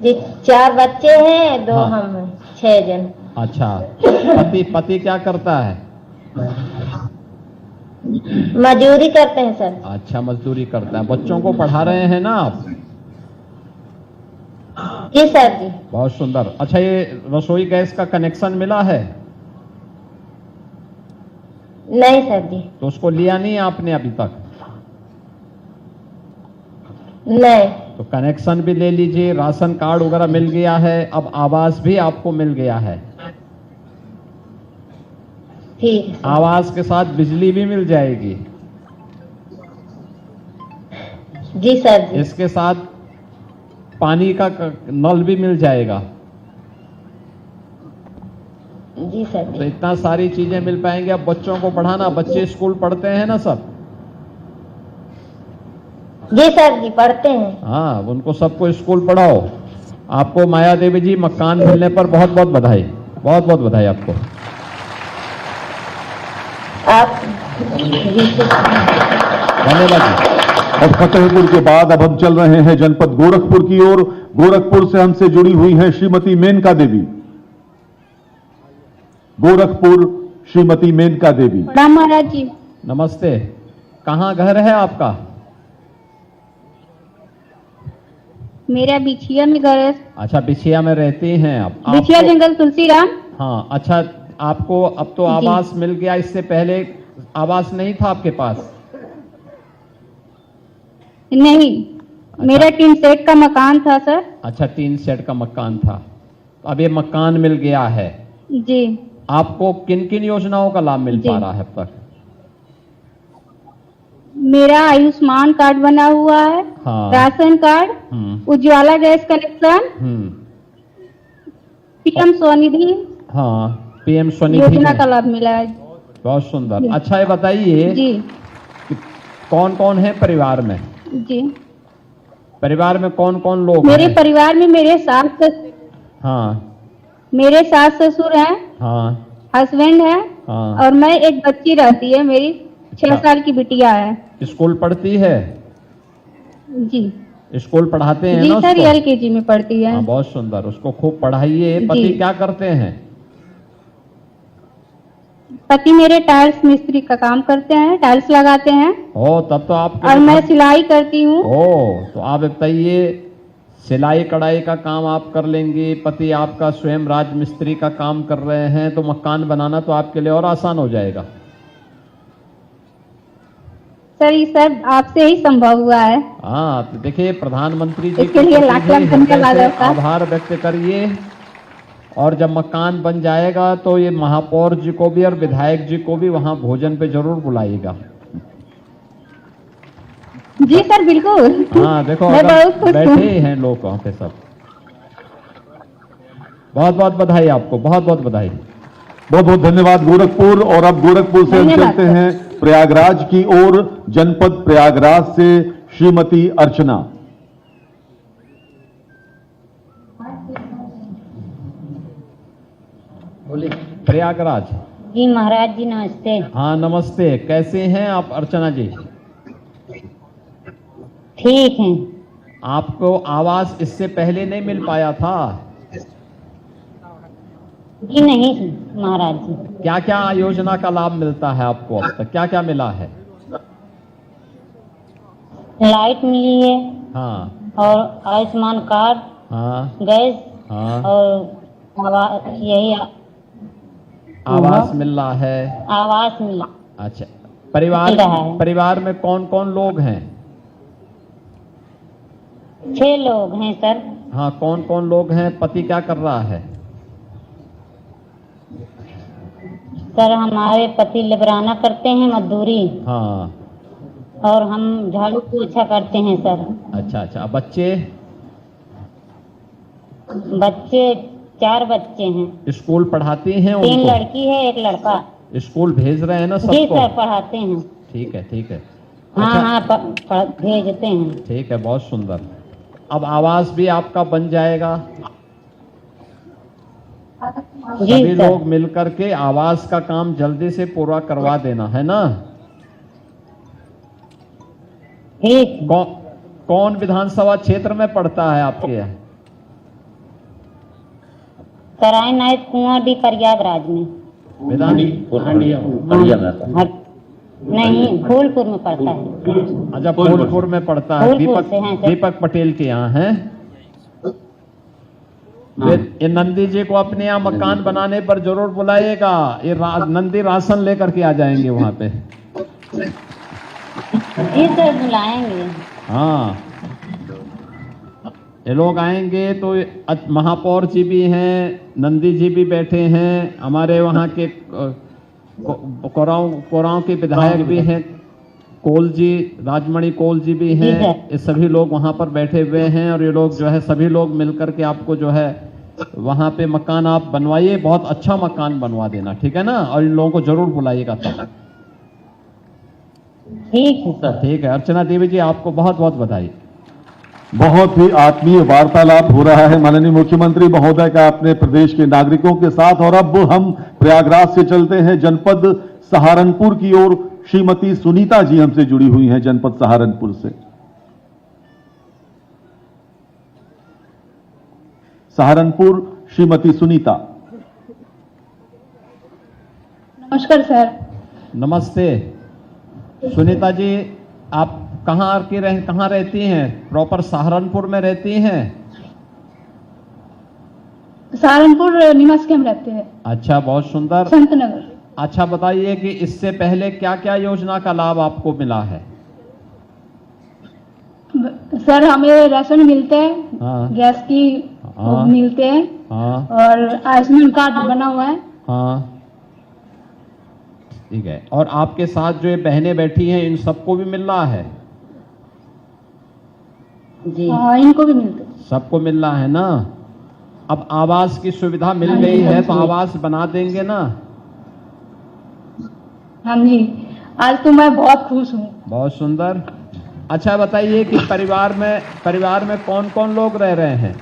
जी 4 बच्चे हैं, 2 हाँ। हम हैं, 6 जन। अच्छा, पति क्या करता है? मजदूरी करते हैं सर। अच्छा, मजदूरी करता है। बच्चों को पढ़ा रहे हैं ना आप? जी सर जी। बहुत सुंदर। अच्छा, ये रसोई गैस का कनेक्शन मिला है? नहीं सर जी। तो उसको लिया नहीं आपने अभी तक? नहीं। तो कनेक्शन भी ले लीजिए, राशन कार्ड वगैरह मिल गया है, अब आवास भी आपको मिल गया है। ठीक है। आवास के साथ बिजली भी मिल जाएगी। जी सर जी। इसके साथ पानी का नल भी मिल जाएगा। जी सर तो जी। इतना सारी चीजें मिल पाएंगे। अब बच्चों को पढ़ाना, बच्चे स्कूल पढ़ते हैं ना सब? जी सर जी पढ़ते हैं। हाँ, उनको सबको स्कूल पढ़ाओ। आपको माया देवी जी मकान मिलने पर बहुत बहुत बधाई, बहुत बहुत बधाई आपको। आप धन्यवाद जी। और फतेहपुर के बाद अब हम चल रहे हैं जनपद गोरखपुर की ओर। गोरखपुर से हमसे जुड़ी हुई हैं श्रीमती मेनका देवी। गोरखपुर श्रीमती मेनका देवी। प्रणाम महाराज जी। नमस्ते। कहाँ घर है आपका? मेरा बिछिया में घर है। अच्छा, बिछिया में रहती हैं आप? बिछिया आपको- जंगल तुलसीराम। हाँ, अच्छा, आपको अब तो आवास मिल गया, इससे पहले आवास नहीं था आपके पास? नहीं, मेरा 3 सेट का मकान था सर। अच्छा, 3 सेट का मकान था, अब ये मकान मिल गया है। जी। आपको किन किन योजनाओं का लाभ मिल जी। पा रहा है अब तक? मेरा आयुष्मान कार्ड बना हुआ है, हाँ। Ration card, Ujjwala gas connection, PM Svanidhi हाँ, पीएम स्वनिधि योजना में। का लाभ मिला है। बहुत सुंदर। जी। अच्छा, ये बताइए जी कौन कौन है परिवार में? जी। परिवार में कौन कौन लोग मेरे हैं? परिवार में मेरे सास ससुर हैं, हाँ हस्बैंड है, हाँ। और मैं एक बच्ची रहती है, मेरी 6 साल की बिटिया है। स्कूल पढ़ती है? जी स्कूल पढ़ाते हैं जी ना सर, उसको? LKG में पढ़ती है। हाँ, बहुत सुंदर। उसको खूब पढ़ाइए। पति जी। क्या करते हैं? पति मेरे टाइल्स मिस्त्री का काम करते हैं, टाइल्स लगाते हैं, ओ, तब तो आप और मैं सिलाई करती हूँ। ओ, तो आप बताइए, सिलाई कढ़ाई का काम आप कर लेंगी, पति आपका स्वयं राजमिस्त्री का काम कर रहे हैं, तो मकान बनाना तो आपके लिए और आसान हो जाएगा। सर ये सब आपसे ही संभव हुआ है। हाँ, तो देखिए, प्रधानमंत्री जी इसके लिए लाख लाख धन्यवाद आपका। आभार व्यक्त करिए। और जब मकान बन जाएगा तो ये महापौर जी को भी और विधायक जी को भी वहां भोजन पे जरूर बुलाइएगा। जी सर, बिल्कुल। हाँ, देखो मैं बहुत खुश बैठे हूँ। ही हैं लोग वहां पे सब। बहुत बहुत बधाई आपको, बहुत बहुत बधाई। बहुत बहुत धन्यवाद गोरखपुर। और अब गोरखपुर से हम धन्यवाद चलते सर। हैं प्रयागराज की ओर। जनपद प्रयागराज से श्रीमती अर्चना। प्रयागराज। जी महाराज जी नमस्ते। हाँ नमस्ते, कैसे हैं आप अर्चना जी? ठीक है। आपको आवास इससे पहले नहीं मिल पाया था? जी नहीं महाराज जी। क्या क्या योजना का लाभ मिलता है आपको अब तक? क्या क्या मिला है? लाइट मिली है, हाँ और आयुष्मान कार्ड, हाँ गैस, हाँ। और यही आवास मिल रहा है? आवास मिला। अच्छा, मिल रहा है। परिवार में कौन कौन लोग हैं? 6 लोग हैं सर। हाँ, कौन कौन लोग हैं? पति क्या कर रहा है? सर हमारे पति लेबराना करते हैं, मजदूरी, हाँ। और हम झाड़ू पोछा करते हैं सर। अच्छा अच्छा। अब बच्चे? बच्चे 4 बच्चे हैं। स्कूल पढ़ाती हैं 3 उनको? लड़की है, 1 लड़का। स्कूल भेज रहे हैं ना जी सबको? सर, पढ़ाते हैं। ठीक है ठीक है। हाँ अच्छा, हाँ, भेजते हैं। ठीक है, बहुत सुंदर। अब आवास भी आपका बन जाएगा। जी सभी सर। लोग मिलकर के आवास का काम जल्दी से पूरा करवा देना है ना? ठीक। कौन विधानसभा क्षेत्र में पड़ता है आपके यहाँ? सराय नायक कुआं डी प्रयागराज में। नहीं, फूलपुर में पड़ता है। अच्छा, फूलपुर में पड़ता है। फूलपुर से हैं सर। दीपक पटेल के यहाँ है। ये नंदी जी को अपने यहाँ मकान बनाने पर जरूर बुलाइएगा। ये नंदी राशन लेकर के आ जाएंगे वहां पे। जी सर, बुलाएंगे। हाँ, ये लोग आएंगे तो महापौर जी भी हैं, नंदी जी भी बैठे हैं, हमारे वहाँ के कोरांव के विधायक भी हैं, कोल जी, राजमणि कोल जी भी हैं। ये सभी लोग वहाँ पर बैठे हुए हैं, और ये लोग जो है सभी लोग मिलकर के आपको जो है वहाँ पे मकान आप बनवाइए। बहुत अच्छा मकान बनवा देना, ठीक है ना? और इन लोगों को जरूर बुलाइएगा तब। ठीक है सर। ठीक है। अर्चना देवी जी, आपको बहुत बहुत बधाई। बहुत ही आत्मीय वार्तालाप हो रहा है माननीय मुख्यमंत्री महोदय का अपने प्रदेश के नागरिकों के साथ। और अब हम प्रयागराज से चलते हैं जनपद सहारनपुर की ओर। श्रीमती सुनीता जी हमसे जुड़ी हुई हैं जनपद सहारनपुर से। सहारनपुर, श्रीमती सुनीता। नमस्कार सर। नमस्ते सुनीता जी, आप कहाँ रहती हैं? प्रॉपर सहारनपुर में रहती हैं? सहारनपुर निवास के हम रहते हैं। अच्छा, बहुत सुंदर। संत नगर। अच्छा, बताइए कि इससे पहले क्या क्या योजना का लाभ आपको मिला है? सर हमें राशन मिलते हैं, हाँ। गैस की हाँ। मिलते हैं, हाँ और आयुष्मान कार्ड बना हुआ है। हाँ ठीक है। और आपके साथ जो ये बहनें बैठी हैं इन सबको भी मिल रहा है? जी हाँ, इनको भी मिलते, सबको मिल रहा है ना। अब आवास की सुविधा मिल गई है तो आवास बना देंगे ना? हाँ जी, आज तो मैं बहुत खुश हूँ। बहुत सुंदर। अच्छा बताइए कि परिवार में कौन कौन लोग रह रहे हैं?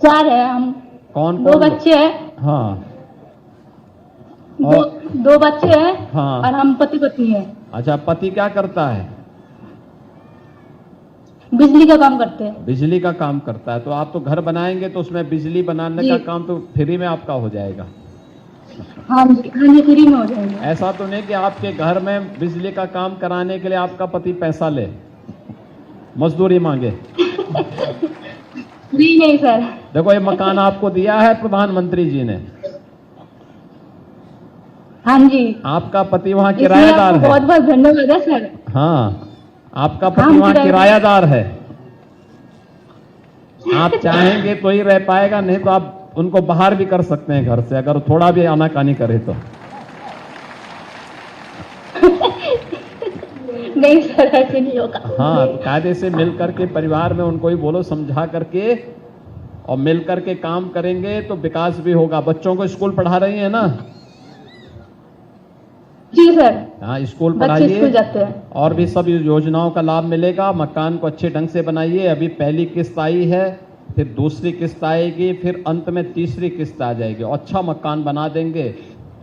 4 है हम। कौन 2 बच्चे हैं। हाँ। दो बच्चे हैं। हाँ। और हम पति पत्नी हैं। अच्छा, पति क्या करता है? बिजली का काम करते हैं। बिजली का काम करता है। तो आप तो घर बनाएंगे तो उसमें बिजली बनाने का काम तो फ्री में आपका हो जाएगा। हाँ जी, फ्री में हो जाएंगे। ऐसा तो नहीं कि आपके घर में बिजली का काम कराने के लिए आपका पति पैसा ले, मजदूरी मांगे। नहीं सर। देखो ये मकान आपको दिया है प्रधानमंत्री जी ने। हाँ जी। आपका पति वहाँ किराएदार है। बहुत बहुत धन्यवाद है सर। हाँ, आपका पति वहाँ किराएदार है। आप चाहेंगे तो ही रह पाएगा, नहीं तो आप उनको बाहर भी कर सकते हैं घर से, अगर थोड़ा भी आनाकानी करे तो। नहीं सर, ऐसे नहीं होगा। हाँ, कायदे से मिल करके परिवार में उनको ही बोलो, समझा करके, और मिल करके काम करेंगे तो विकास भी होगा। बच्चों को स्कूल पढ़ा रही है ना? जी सर। हाँ, स्कूल स्कूल पढ़ाइए जाते हैं। और भी सब योजनाओं का लाभ मिलेगा। मकान को अच्छे ढंग से बनाइए। अभी पहली किस्त आई है, फिर दूसरी किस्त आएगी, फिर अंत में तीसरी किस्त आ जाएगी। अच्छा मकान बना देंगे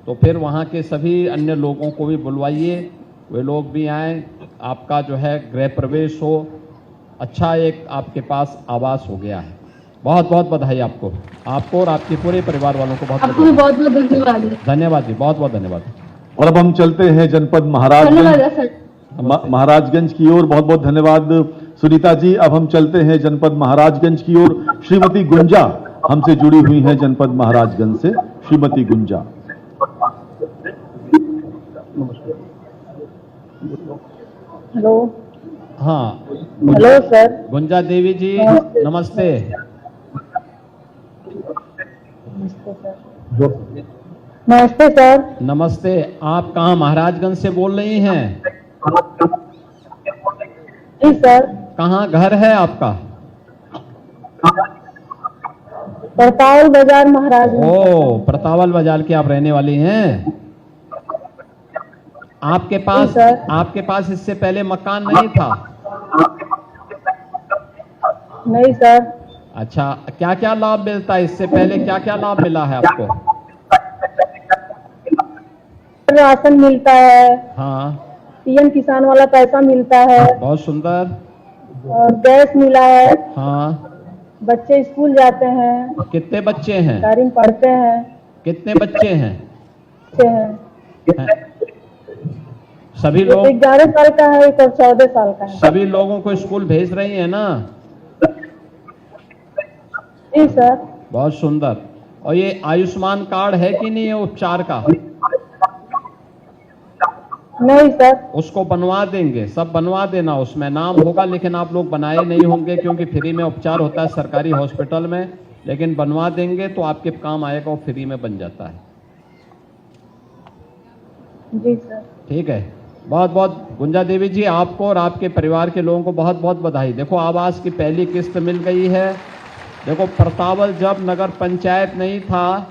तो फिर वहाँ के सभी अन्य लोगों को भी बुलवाइए, वे लोग भी आएँ, आपका जो है गृह प्रवेश हो। अच्छा एक आपके पास आवास हो गया है। बहुत बहुत बधाई आपको और आपके पूरे परिवार वालों को बहुत बहुत बहुत धन्यवाद। धन्यवाद जी, बहुत बहुत धन्यवाद। और अब हम चलते हैं जनपद महाराजगंज की ओर। बहुत बहुत धन्यवाद सुनीता जी। अब हम चलते हैं जनपद महाराजगंज की ओर। श्रीमती गुंजा हमसे जुड़ी हुई हैं जनपद महाराजगंज से। श्रीमती गुंजा। हेलो। हाँ, हेलो सर। गुंजा देवी जी नमस्ते। नमस्ते सर। नमस्ते। आप कहाँ महाराजगंज से बोल रही हैं? जी सर। कहाँ घर है आपका? प्रतावल बाजार महाराजगंज। ओ, प्रतावल बाजार की आप रहने वाली हैं। आपके पास इससे पहले मकान नहीं था? नहीं सर। अच्छा, क्या क्या लाभ मिलता है? इससे पहले क्या क्या लाभ मिला है आपको? राशन मिलता है। हाँ। पीएम किसान वाला पैसा मिलता है। बहुत सुंदर। और गैस मिला है। हाँ। बच्चे स्कूल जाते हैं। कितने बच्चे हैं? तारीम पढ़ते हैं। कितने बच्चे हैं? 6 हैं। सभी लोग? 11 साल का है, एक और 14 साल का है। सभी लोगों को स्कूल भेज रही है ना? जी सर। बहुत सुंदर। और ये आयुष्मान कार्ड है कि नहीं है उपचार का? नहीं सर। उसको बनवा देंगे, सब बनवा देना। उसमें नाम होगा लेकिन आप लोग बनाए नहीं होंगे क्योंकि फ्री में उपचार होता है सरकारी हॉस्पिटल में, लेकिन बनवा देंगे तो आपके काम आएगा और फ्री में बन जाता है। जी सर। ठीक है। बहुत बहुत गुंजा देवी जी आपको और आपके परिवार के लोगों को बहुत बहुत बधाई। देखो आवास की पहली किस्त मिल गई है। देखो प्रतावल जब नगर पंचायत नहीं था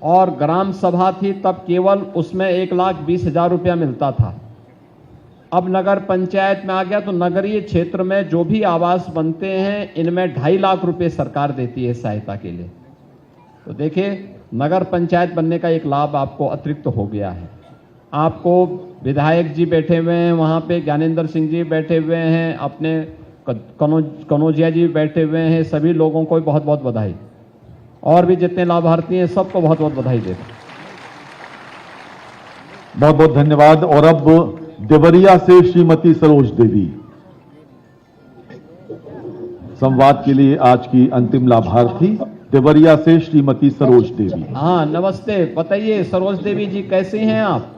और ग्राम सभा थी तब केवल उसमें 1,20,000 रुपया मिलता था। अब नगर पंचायत में आ गया तो नगरीय क्षेत्र में जो भी आवास बनते हैं इनमें 2.5 लाख रुपए सरकार देती है सहायता के लिए। तो देखिए नगर पंचायत बनने का एक लाभ आपको अतिरिक्त हो गया है। आपको विधायक जी बैठे हुए हैं, वहाँ पे ज्ञानेंद्र सिंह जी बैठे हुए हैं, अपने कनौजिया जी बैठे हुए हैं, सभी लोगों को बहुत बहुत बधाई। और भी जितने लाभार्थी हैं सबको बहुत बहुत बधाई देते। बहुत बहुत धन्यवाद। और अब देवरिया से श्रीमती सरोज देवी संवाद के लिए आज की अंतिम लाभार्थी देवरिया से श्रीमती सरोज देवी। हाँ नमस्ते। बताइए सरोज देवी जी कैसे हैं आप?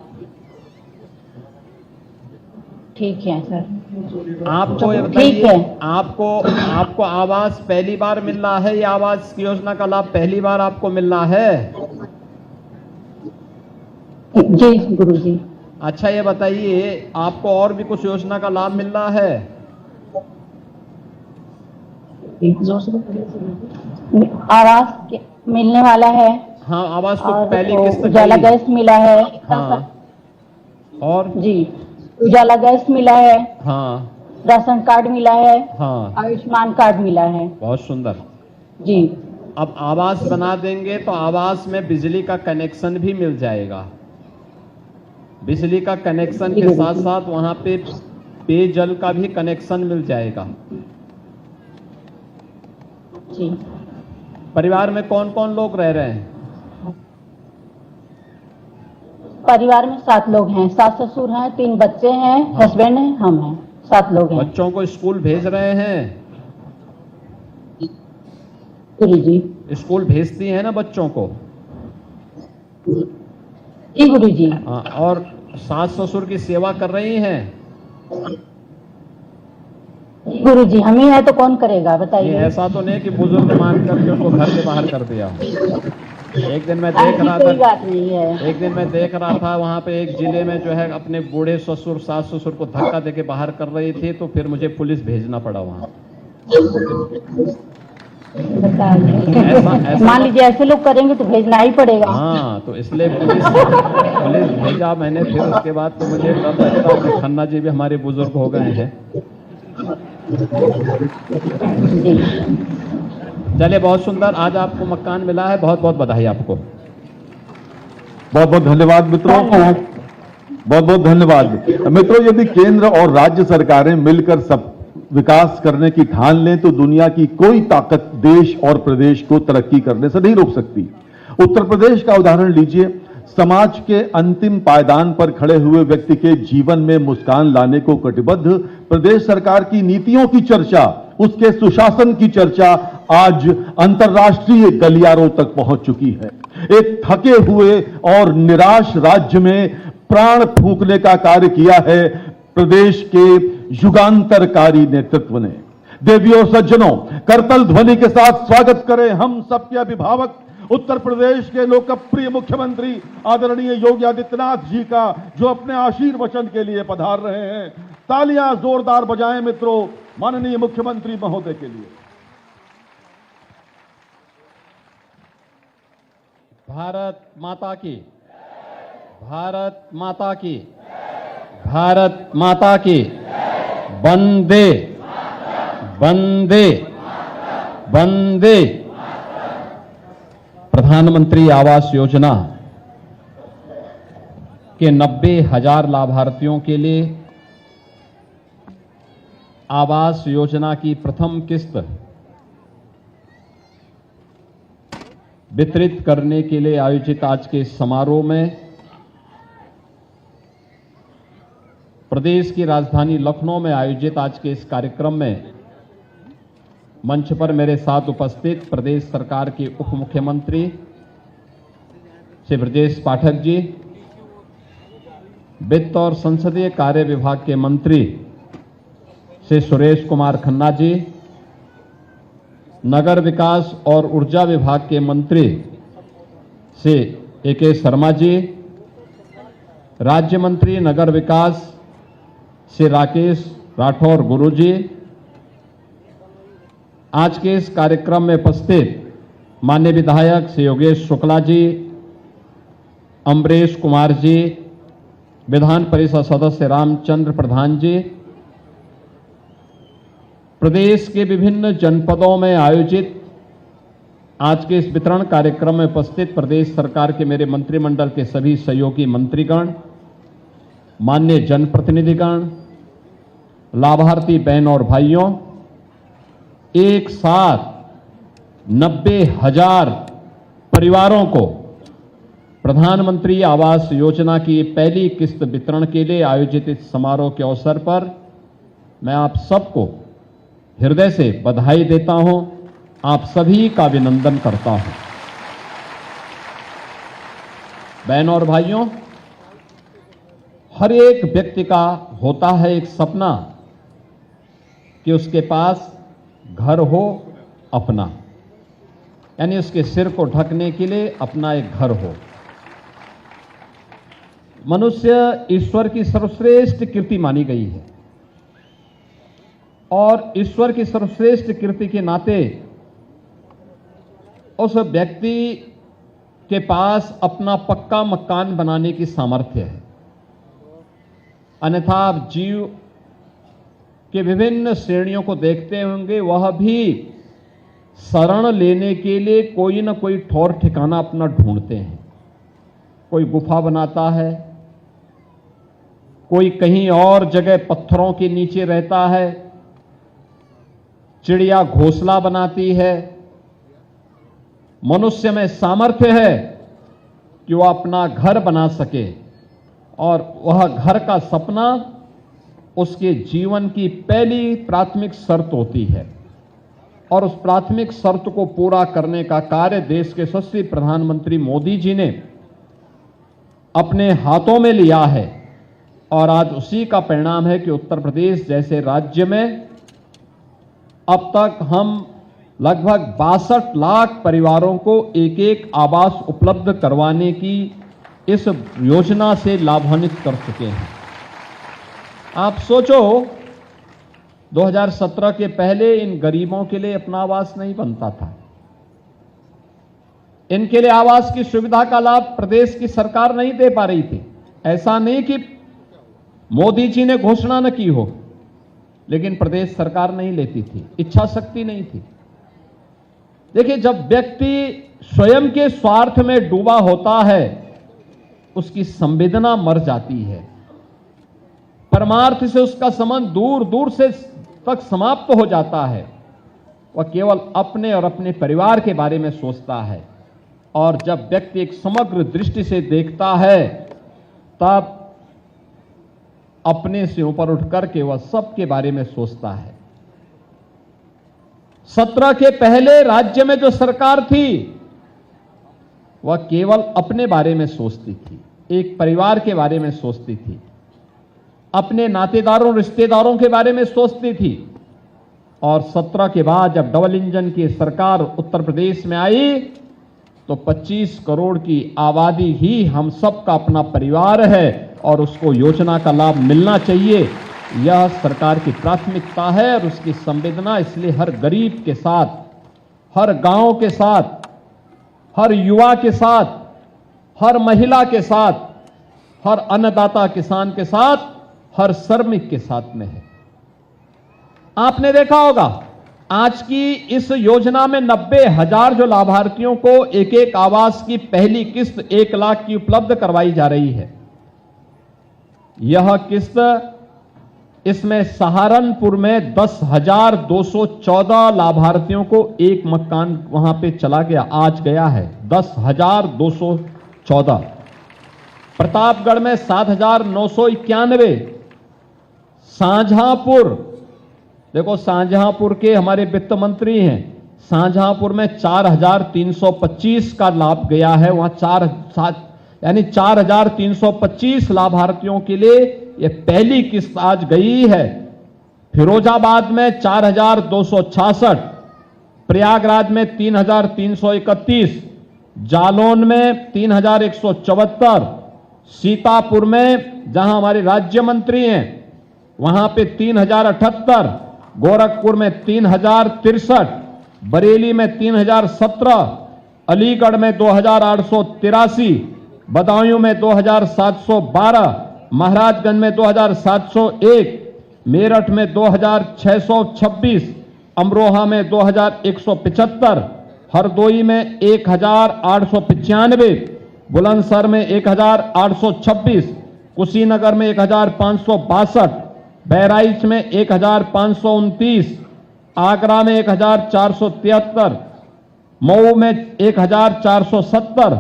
ठीक है सर। आपको ये बताइए, आपको आवास पहली बार मिल रहा है या आवास की योजना का लाभ पहली बार आपको मिल रहा है? जी गुरुजी। अच्छा ये बताइए, आपको और भी कुछ योजना का लाभ मिल रहा है? आवास मिलने वाला है। हाँ, आवास तो और पहली किस्त उजाला गई। गैस मिला है। हाँ, और जी, उजाला गैस मिला है, हाँ राशन कार्ड मिला है, हाँ, आयुष्मान कार्ड मिला है। बहुत सुंदर। जी, अब आवास बना देंगे तो आवास में बिजली का कनेक्शन भी मिल जाएगा। बिजली का कनेक्शन के साथ साथ वहां पे पेयजल का भी कनेक्शन मिल जाएगा। जी। परिवार में कौन कौन लोग रह रहे हैं? परिवार में 7 लोग हैं, सास ससुर हैं, 3 बच्चे हैं, हस्बैंड हैं, हम हैं, 7 लोग हैं। बच्चों को स्कूल भेज रहे हैं? गुरुजी। स्कूल भेजती हैं ना बच्चों को? जी गुरुजी। हाँ, और सास ससुर की सेवा कर रही हैं? गुरुजी, हम ही है तो कौन करेगा ये बताइए। ऐसा तो नहीं कि बुजुर्ग मान करके उसको घर से बाहर कर दिया। एक दिन मैं देख रहा कोई था, बात नहीं है। एक दिन मैं देख रहा था वहां पे एक जिले में जो है अपने बूढ़े ससुर सास ससुर को धक्का देके बाहर कर रही थी, तो फिर मुझे पुलिस भेजना पड़ा वहां। मान लीजिए ऐसे लोग करेंगे तो भेजना ही पड़ेगा। हाँ, तो इसलिए पुलिस भेजा मैंने। फिर उसके बाद तो मुझे डर लगता है कि खन्ना जी भी हमारे बुजुर्ग हो गए हैं। चलिए, बहुत सुंदर, आज आपको मकान मिला है, बहुत बहुत बधाई आपको। बहुत बहुत धन्यवाद मित्रों, बहुत बहुत धन्यवाद मित्रों। यदि केंद्र और राज्य सरकारें मिलकर सब विकास करने की ठान लें तो दुनिया की कोई ताकत देश और प्रदेश को तरक्की करने से नहीं रोक सकती। उत्तर प्रदेश का उदाहरण लीजिए। समाज के अंतिम पायदान पर खड़े हुए व्यक्ति के जीवन में मुस्कान लाने को कटिबद्ध प्रदेश सरकार की नीतियों की चर्चा, उसके सुशासन की चर्चा आज अंतर्राष्ट्रीय गलियारों तक पहुंच चुकी है। एक थके हुए और निराश राज्य में प्राण फूंकने का कार्य किया है प्रदेश के युगांतरकारी नेतृत्व ने। देवियों सज्जनों, करतल ध्वनि के साथ स्वागत करें हम सबके अभिभावक, उत्तर प्रदेश के लोकप्रिय मुख्यमंत्री आदरणीय योगी आदित्यनाथ जी का, जो अपने आशीर्वचन के लिए पधार रहे हैं। तालियां जोरदार बजाएं मित्रों माननीय मुख्यमंत्री महोदय के लिए। भारत माता की, भारत माता की, भारत माता की। वंदे वंदे वंदे। प्रधानमंत्री आवास योजना के 90,000 लाभार्थियों के लिए आवास योजना की प्रथम किस्त वितरित करने के लिए आयोजित आज के इस समारोह में प्रदेश की राजधानी लखनऊ में आयोजित आज के इस कार्यक्रम में मंच पर मेरे साथ उपस्थित प्रदेश सरकार के उप मुख्यमंत्री श्री ब्रजेश पाठक जी, वित्त और संसदीय कार्य विभाग के मंत्री श्री सुरेश कुमार खन्ना जी, नगर विकास और ऊर्जा विभाग के मंत्री श्री ए.के. शर्मा जी, राज्य मंत्री नगर विकास श्री राकेश राठौर गुरु जी, आज के इस कार्यक्रम में उपस्थित माननीय विधायक श्री योगेश शुक्ला जी, अमरीश कुमार जी, विधान परिषद सदस्य रामचंद्र प्रधान जी, प्रदेश के विभिन्न जनपदों में आयोजित आज के इस वितरण कार्यक्रम में उपस्थित प्रदेश सरकार के मेरे मंत्रिमंडल के सभी सहयोगी मंत्रीगण, माननीय जनप्रतिनिधिगण, लाभार्थी बहन और भाइयों, एक साथ 90,000 परिवारों को प्रधानमंत्री आवास योजना की पहली किस्त वितरण के लिए आयोजित इस समारोह के अवसर पर मैं आप सबको हृदय से बधाई देता हूं, आप सभी का अभिनंदन करता हूं। बहनों और भाइयों, हर एक व्यक्ति का होता है एक सपना कि उसके पास घर हो अपना, यानी उसके सिर को ढकने के लिए अपना एक घर हो। मनुष्य ईश्वर की सर्वश्रेष्ठ कृति मानी गई है और ईश्वर की सर्वश्रेष्ठ कृति के नाते उस व्यक्ति के पास अपना पक्का मकान बनाने की सामर्थ्य है। अन्यथा आप जीव के विभिन्न श्रेणियों को देखते होंगे, वह भी शरण लेने के लिए कोई न कोई ठौर ठिकाना अपना ढूंढते हैं। कोई गुफा बनाता है, कोई कहीं और जगह पत्थरों के नीचे रहता है, चिड़िया घोंसला बनाती है। मनुष्य में सामर्थ्य है कि वह अपना घर बना सके और वह घर का सपना उसके जीवन की पहली प्राथमिक शर्त होती है और उस प्राथमिक शर्त को पूरा करने का कार्य देश के यशस्वी प्रधानमंत्री मोदी जी ने अपने हाथों में लिया है और आज उसी का परिणाम है कि उत्तर प्रदेश जैसे राज्य में अब तक हम लगभग 62 लाख परिवारों को एक एक आवास उपलब्ध करवाने की इस योजना से लाभान्वित कर चुके हैं। आप सोचो 2017 के पहले इन गरीबों के लिए अपना आवास नहीं बनता था। इनके लिए आवास की सुविधा का लाभ प्रदेश की सरकार नहीं दे पा रही थी। ऐसा नहीं कि मोदी जी ने घोषणा न की हो, लेकिन प्रदेश सरकार नहीं लेती थी, इच्छा शक्ति नहीं थी। देखिए, जब व्यक्ति स्वयं के स्वार्थ में डूबा होता है उसकी संवेदना मर जाती है, परमार्थ से उसका संबंध दूर दूर से तक समाप्त हो जाता है। वह केवल अपने और अपने परिवार के बारे में सोचता है और जब व्यक्ति एक समग्र दृष्टि से देखता है तब अपने से ऊपर उठ करके वह सबके बारे में सोचता है। 17 के पहले राज्य में जो सरकार थी वह केवल अपने बारे में सोचती थी, एक परिवार के बारे में सोचती थी, अपने नातेदारों रिश्तेदारों के बारे में सोचती थी। और 17 के बाद जब डबल इंजन की सरकार उत्तर प्रदेश में आई तो 25 करोड़ की आबादी ही हम सब का अपना परिवार है और उसको योजना का लाभ मिलना चाहिए। यह सरकार की प्राथमिकता है और उसकी संवेदना इसलिए हर गरीब के साथ, हर गांव के साथ, हर युवा के साथ, हर महिला के साथ, हर अन्नदाता किसान के साथ, हर श्रमिक के साथ में है। आपने देखा होगा आज की इस योजना में 90,000 जो लाभार्थियों को एक एक आवास की पहली किस्त 1 लाख की उपलब्ध करवाई जा रही है। यह किस्त, इसमें सहारनपुर में 10,214 लाभार्थियों को एक मकान वहां पे चला गया, आज गया है 10,214। प्रतापगढ़ में 7,991। शाहजहांपुर, देखो शाहजहांपुर के हमारे वित्त मंत्री हैं, शाहजहांपुर में 4,325 का लाभ गया है। वहां 4,325 लाभार्थियों के लिए यह पहली किस्त आज गई है। फिरोजाबाद में 4,266, प्रयागराज में 3,331, जालौन में 3,174, सीतापुर में जहां हमारे राज्य मंत्री हैं वहां पे 3,078, गोरखपुर में 3,063, बरेली में 3,017, अलीगढ़ में 2,883, बदायूं में 2,712, महाराजगंज में 2,701, मेरठ में 2,626, अमरोहा में 2,175, हरदोई में 1,895, बुलंदशहर में 1,826, कुशीनगर में 1,562, बहराइच में 1,529, आगरा में 1,473, मऊ में 1,470,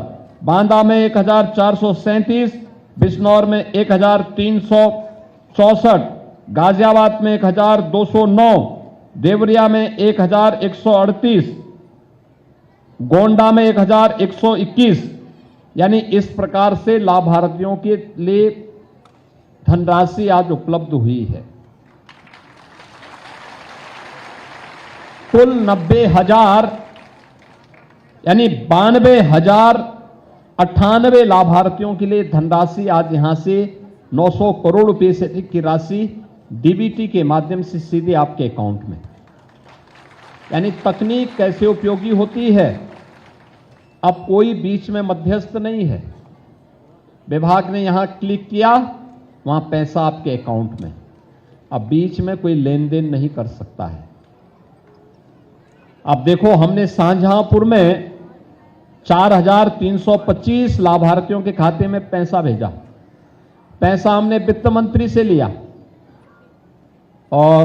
बांदा में 1,437, बिजनौर में 1,364, गाजियाबाद में 1,209, देवरिया में 1,138, गोंडा में 1,121। यानी इस प्रकार से लाभार्थियों के लिए धनराशि आज उपलब्ध हुई है। कुल 90,000 यानी 92,000 98 लाभार्थियों के लिए धनराशि आज यहां से 900 करोड़ रुपए से अधिक की राशि डीबीटी के माध्यम से सीधे आपके अकाउंट में। यानी तकनीक कैसे उपयोगी होती है, अब कोई बीच में मध्यस्थ नहीं है। विभाग ने यहां क्लिक किया, वहां पैसा आपके अकाउंट में, अब बीच में कोई लेन देन नहीं कर सकता है। अब देखो, हमने शाहजहांपुर में 4325 लाभार्थियों के खाते में पैसा भेजा। पैसा हमने वित्त मंत्री से लिया और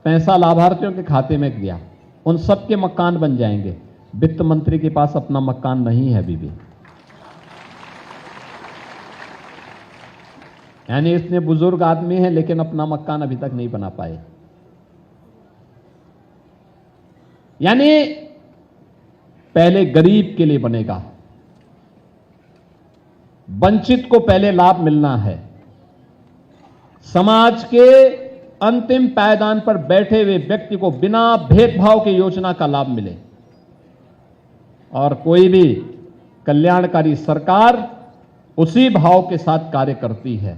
पैसा लाभार्थियों के खाते में गया। उन सबके मकान बन जाएंगे। वित्त मंत्री के पास अपना मकान नहीं है अभी भी, यानी इतने बुजुर्ग आदमी हैं लेकिन अपना मकान अभी तक नहीं बना पाए। यानी पहले गरीब के लिए बनेगा, वंचित को पहले लाभ मिलना है। समाज के अंतिम पायदान पर बैठे हुए व्यक्ति को बिना भेदभाव के योजना का लाभ मिले। और कोई भी कल्याणकारी सरकार उसी भाव के साथ कार्य करती है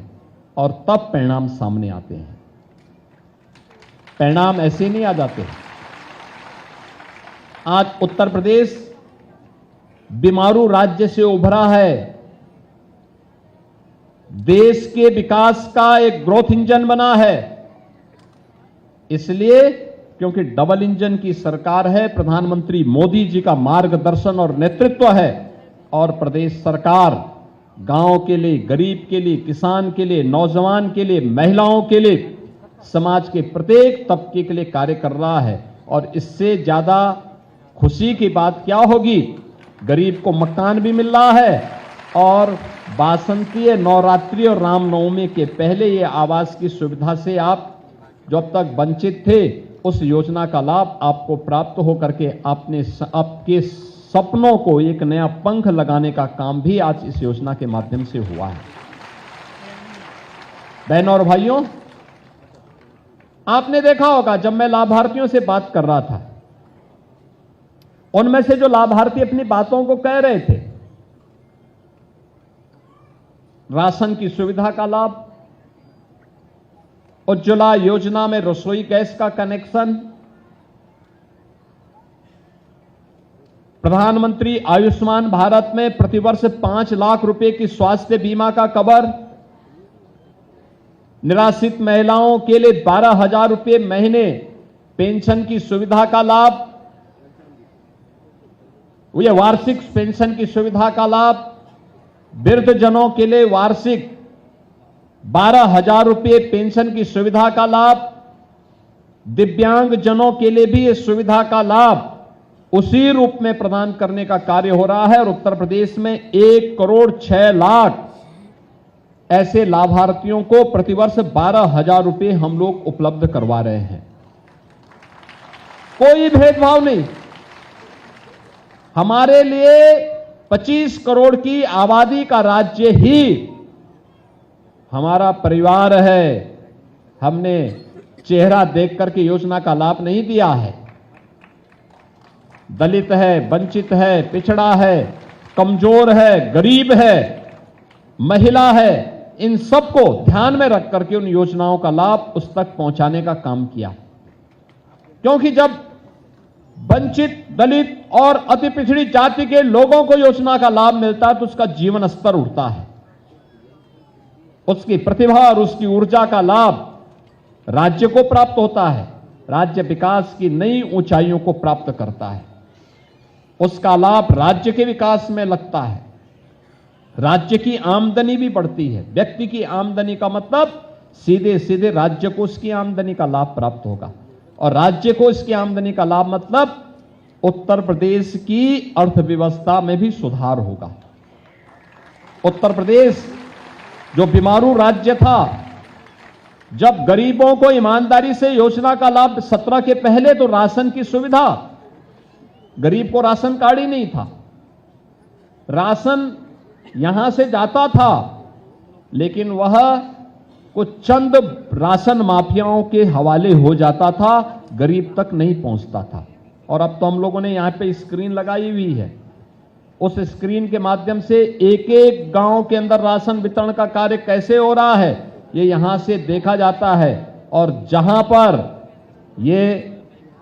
और तब परिणाम सामने आते हैं। परिणाम ऐसे नहीं आ जाते। आज उत्तर प्रदेश बीमारू राज्य से उभरा है, देश के विकास का एक ग्रोथ इंजन बना है। इसलिए क्योंकि डबल इंजन की सरकार है, प्रधानमंत्री मोदी जी का मार्गदर्शन और नेतृत्व है, और प्रदेश सरकार गांव के लिए, गरीब के लिए, किसान के लिए, नौजवान के लिए, महिलाओं के लिए, समाज के प्रत्येक तबके के लिए कार्य कर रहा है। और इससे ज्यादा खुशी की बात क्या होगी? गरीब को मकान भी मिल रहा है और बासंती, नवरात्रि और रामनवमी के पहले ये आवास की सुविधा से आप जो अब तक वंचित थे, उस योजना का लाभ आपको प्राप्त होकर के आपके सपनों को एक नया पंख लगाने का काम भी आज इस योजना के माध्यम से हुआ है। बहनों और भाइयों, आपने देखा होगा जब मैं लाभार्थियों से बात कर रहा था, उनमें से जो लाभार्थी अपनी बातों को कह रहे थे, राशन की सुविधा का लाभ, उज्ज्वला योजना में रसोई गैस का कनेक्शन, प्रधानमंत्री आयुष्मान भारत में प्रतिवर्ष 5 लाख रुपए की स्वास्थ्य बीमा का कवर, निराश्रित महिलाओं के लिए 12,000 रुपए महीने पेंशन की सुविधा का लाभ, यह वार्षिक पेंशन की सुविधा का लाभ, वृद्धजनों के लिए वार्षिक 12,000 रुपए पेंशन की सुविधा का लाभ, दिव्यांग जनों के लिए भी इस सुविधा का लाभ उसी रूप में प्रदान करने का कार्य हो रहा है। और उत्तर प्रदेश में 1,06,00,000 ऐसे लाभार्थियों को प्रतिवर्ष 12,000 रुपए हम लोग उपलब्ध करवा रहे हैं। कोई भेदभाव नहीं। हमारे लिए 25 करोड़ की आबादी का राज्य ही हमारा परिवार है। हमने चेहरा देख करके योजना का लाभ नहीं दिया है। दलित है, वंचित है, पिछड़ा है, कमजोर है, गरीब है, महिला है, इन सबको ध्यान में रख करके उन योजनाओं का लाभ उस तक पहुंचाने का काम किया। क्योंकि जब वंचित, दलित और अति पिछड़ी जाति के लोगों को योजना का लाभ मिलता है तो उसका जीवन स्तर उठता है, उसकी प्रतिभा और उसकी ऊर्जा का लाभ राज्य को प्राप्त होता है, राज्य विकास की नई ऊंचाइयों को प्राप्त करता है, उसका लाभ राज्य के विकास में लगता है, राज्य की आमदनी भी बढ़ती है। व्यक्ति की आमदनी का मतलब सीधे सीधे राज्य को उसकी आमदनी का लाभ प्राप्त होगा, और राज्य को इसकी आमदनी का लाभ मतलब उत्तर प्रदेश की अर्थव्यवस्था में भी सुधार होगा। उत्तर प्रदेश जो बीमारू राज्य था, जब गरीबों को ईमानदारी से योजना का लाभ 17 के पहले तो राशन की सुविधा, गरीब को राशन कार्ड ही नहीं था, राशन यहां से जाता था लेकिन वह कुछ चंद राशन माफियाओं के हवाले हो जाता था, गरीब तक नहीं पहुंचता था। और अब तो हम लोगों ने यहां पे स्क्रीन लगाई हुई है, उस स्क्रीन के माध्यम से एक एक गांव के अंदर राशन वितरण का कार्य कैसे हो रहा है ये यहां से देखा जाता है। और जहां पर ये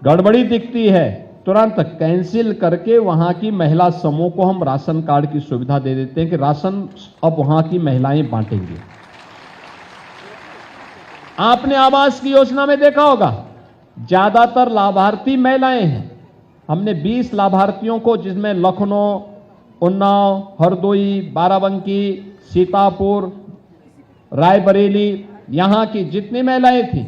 गड़बड़ी दिखती है तुरंत कैंसिल करके वहां की महिला समूह को हम राशन कार्ड की सुविधा दे देते हैं कि राशन अब वहां की महिलाएं बांटेंगी। आपने आवास की योजना में देखा होगा ज्यादातर लाभार्थी महिलाएं हैं। हमने 20 लाभार्थियों को, जिसमें लखनऊ, उन्नाव, हरदोई, बाराबंकी, सीतापुर, रायबरेली, यहां की जितनी महिलाएं थी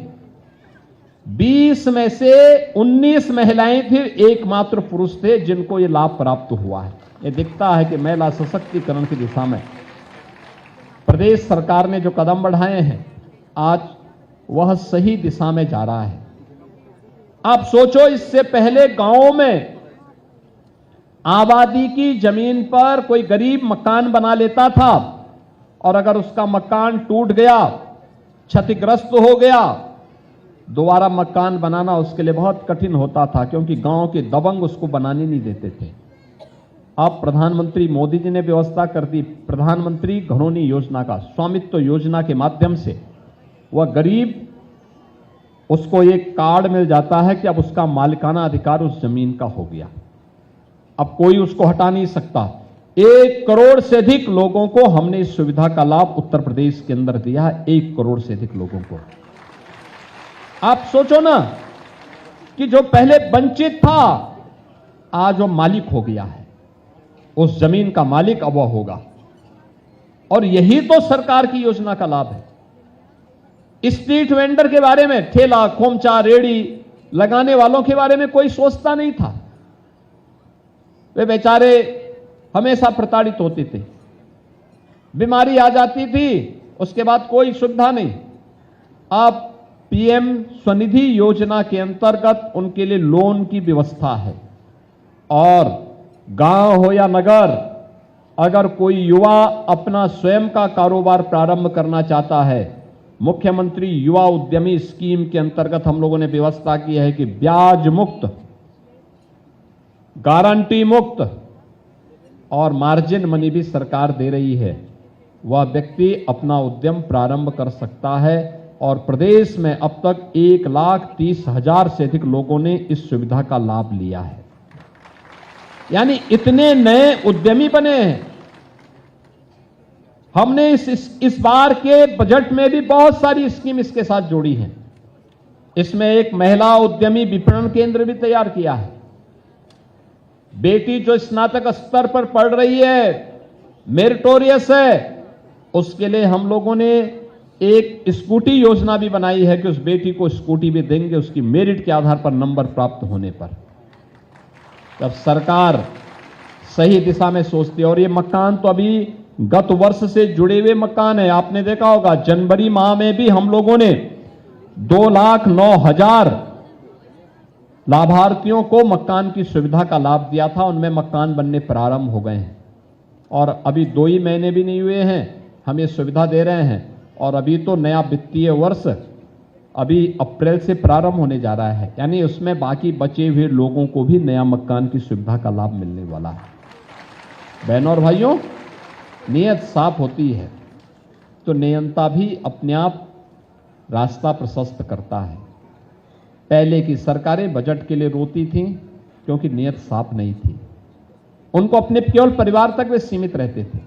20 में से 19 महिलाएं थी, एकमात्र पुरुष थे जिनको ये लाभ प्राप्त हुआ है। ये दिखता है कि महिला सशक्तिकरण की दिशा में प्रदेश सरकार ने जो कदम बढ़ाए हैं आज वह सही दिशा में जा रहा है। आप सोचो, इससे पहले गांवों में आबादी की जमीन पर कोई गरीब मकान बना लेता था और अगर उसका मकान टूट गया, क्षतिग्रस्त हो गया, दोबारा मकान बनाना उसके लिए बहुत कठिन होता था क्योंकि गांव के दबंग उसको बनाने नहीं देते थे। अब प्रधानमंत्री मोदी जी ने व्यवस्था कर दी, प्रधानमंत्री घरौनी योजना का, स्वामित्व योजना के माध्यम से वह गरीब, उसको एक कार्ड मिल जाता है कि अब उसका मालिकाना अधिकार उस जमीन का हो गया, अब कोई उसको हटा नहीं सकता। 1 करोड़ से अधिक लोगों को हमने इस सुविधा का लाभ उत्तर प्रदेश के अंदर दिया है, 1 करोड़ से अधिक लोगों को। आप सोचो ना कि जो पहले वंचित था आज वो मालिक हो गया है, उस जमीन का मालिक अब वह होगा। और यही तो सरकार की योजना का लाभ है। स्ट्रीट वेंडर के बारे में, ठेला, खोमचा, रेड़ी लगाने वालों के बारे में कोई सोचता नहीं था। वे बेचारे हमेशा प्रताड़ित होते थे, बीमारी आ जाती थी, उसके बाद कोई सुविधा नहीं। अब पीएम स्वनिधि योजना के अंतर्गत उनके लिए लोन की व्यवस्था है और गांव हो या नगर, अगर कोई युवा अपना स्वयं का कारोबार प्रारंभ करना चाहता है, मुख्यमंत्री युवा उद्यमी स्कीम के अंतर्गत हम लोगों ने व्यवस्था की है कि ब्याज मुक्त, गारंटी मुक्त और मार्जिन मनी भी सरकार दे रही है। वह व्यक्ति अपना उद्यम प्रारंभ कर सकता है और प्रदेश में अब तक 1,30,000 से अधिक लोगों ने इस सुविधा का लाभ लिया है। यानी इतने नए उद्यमी बने हैं। हमने इस बार के बजट में भी बहुत सारी स्कीम इसके साथ जोड़ी हैं। इसमें एक महिला उद्यमी विपणन केंद्र भी तैयार किया है। बेटी जो स्नातक स्तर पर पढ़ रही है, मेरिटोरियस है, उसके लिए हम लोगों ने एक स्कूटी योजना भी बनाई है कि उस बेटी को स्कूटी भी देंगे उसकी मेरिट के आधार पर, नंबर प्राप्त होने पर। जब सरकार सही दिशा में सोचती है, और ये मकान तो अभी गत वर्ष से जुड़े हुए मकान है। आपने देखा होगा जनवरी माह में भी हम लोगों ने 2,09,000 लाभार्थियों को मकान की सुविधा का लाभ दिया था। उनमें मकान बनने प्रारंभ हो गए हैं और अभी 2 ही महीने भी नहीं हुए हैं हम ये सुविधा दे रहे हैं। और अभी तो नया वित्तीय वर्ष अभी अप्रैल से प्रारंभ होने जा रहा है, यानी उसमें बाकी बचे हुए लोगों को भी नया मकान की सुविधा का लाभ मिलने वाला है। बहनों और भाइयों, नीयत साफ होती है तो नियंता भी अपने आप रास्ता प्रशस्त करता है। पहले की सरकारें बजट के लिए रोती थीं क्योंकि नीयत साफ नहीं थी। उनको अपने केवल परिवार तक वे सीमित रहते थे।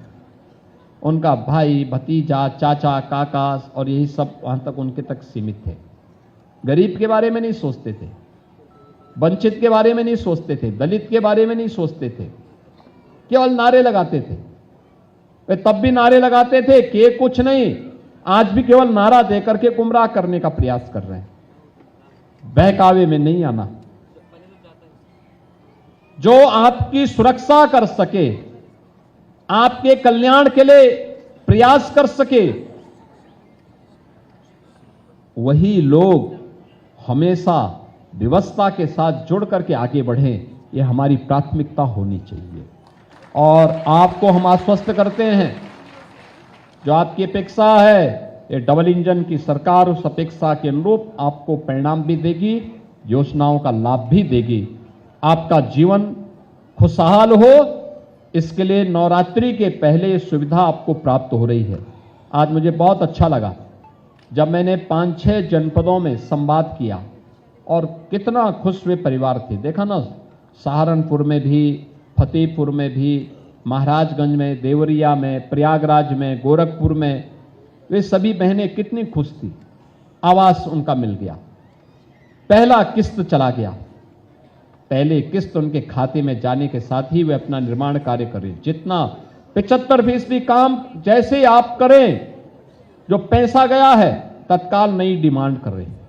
उनका भाई, भतीजा, चाचा, काका और यही सब वहां तक उनके तक सीमित थे। गरीब के बारे में नहीं सोचते थे, वंचित के बारे में नहीं सोचते थे, दलित के बारे में नहीं सोचते थे, केवल नारे लगाते थे। वे तब भी नारे लगाते थे कि कुछ नहीं, आज भी केवल नारा देकर के गुमराह करने का प्रयास कर रहे हैं। बहकावे में नहीं आना। जो आपकी सुरक्षा कर सके, आपके कल्याण के लिए प्रयास कर सके, वही लोग हमेशा व्यवस्था के साथ जुड़ करके आगे बढ़ें, यह हमारी प्राथमिकता होनी चाहिए। और आपको हम आश्वस्त करते हैं, जो आपकी अपेक्षा है, ये डबल इंजन की सरकार उस अपेक्षा के अनुरूप आपको परिणाम भी देगी, योजनाओं का लाभ भी देगी। आपका जीवन खुशहाल हो, इसके लिए नवरात्रि के पहले ये सुविधा आपको प्राप्त हो रही है। आज मुझे बहुत अच्छा लगा जब मैंने 5-6 जनपदों में संवाद किया और कितना खुश वे परिवार थे। देखा ना, सहारनपुर में भी, फतेहपुर में भी, महाराजगंज में, देवरिया में, प्रयागराज में, गोरखपुर में, वे सभी बहनें कितनी खुश थी। आवास उनका मिल गया, पहला किस्त चला गया। पहले किस्त उनके खाते में जाने के साथ ही वे अपना निर्माण कार्य करें। जितना 75% काम जैसे आप करें, जो पैसा गया है तत्काल नई डिमांड कर रहे हैं।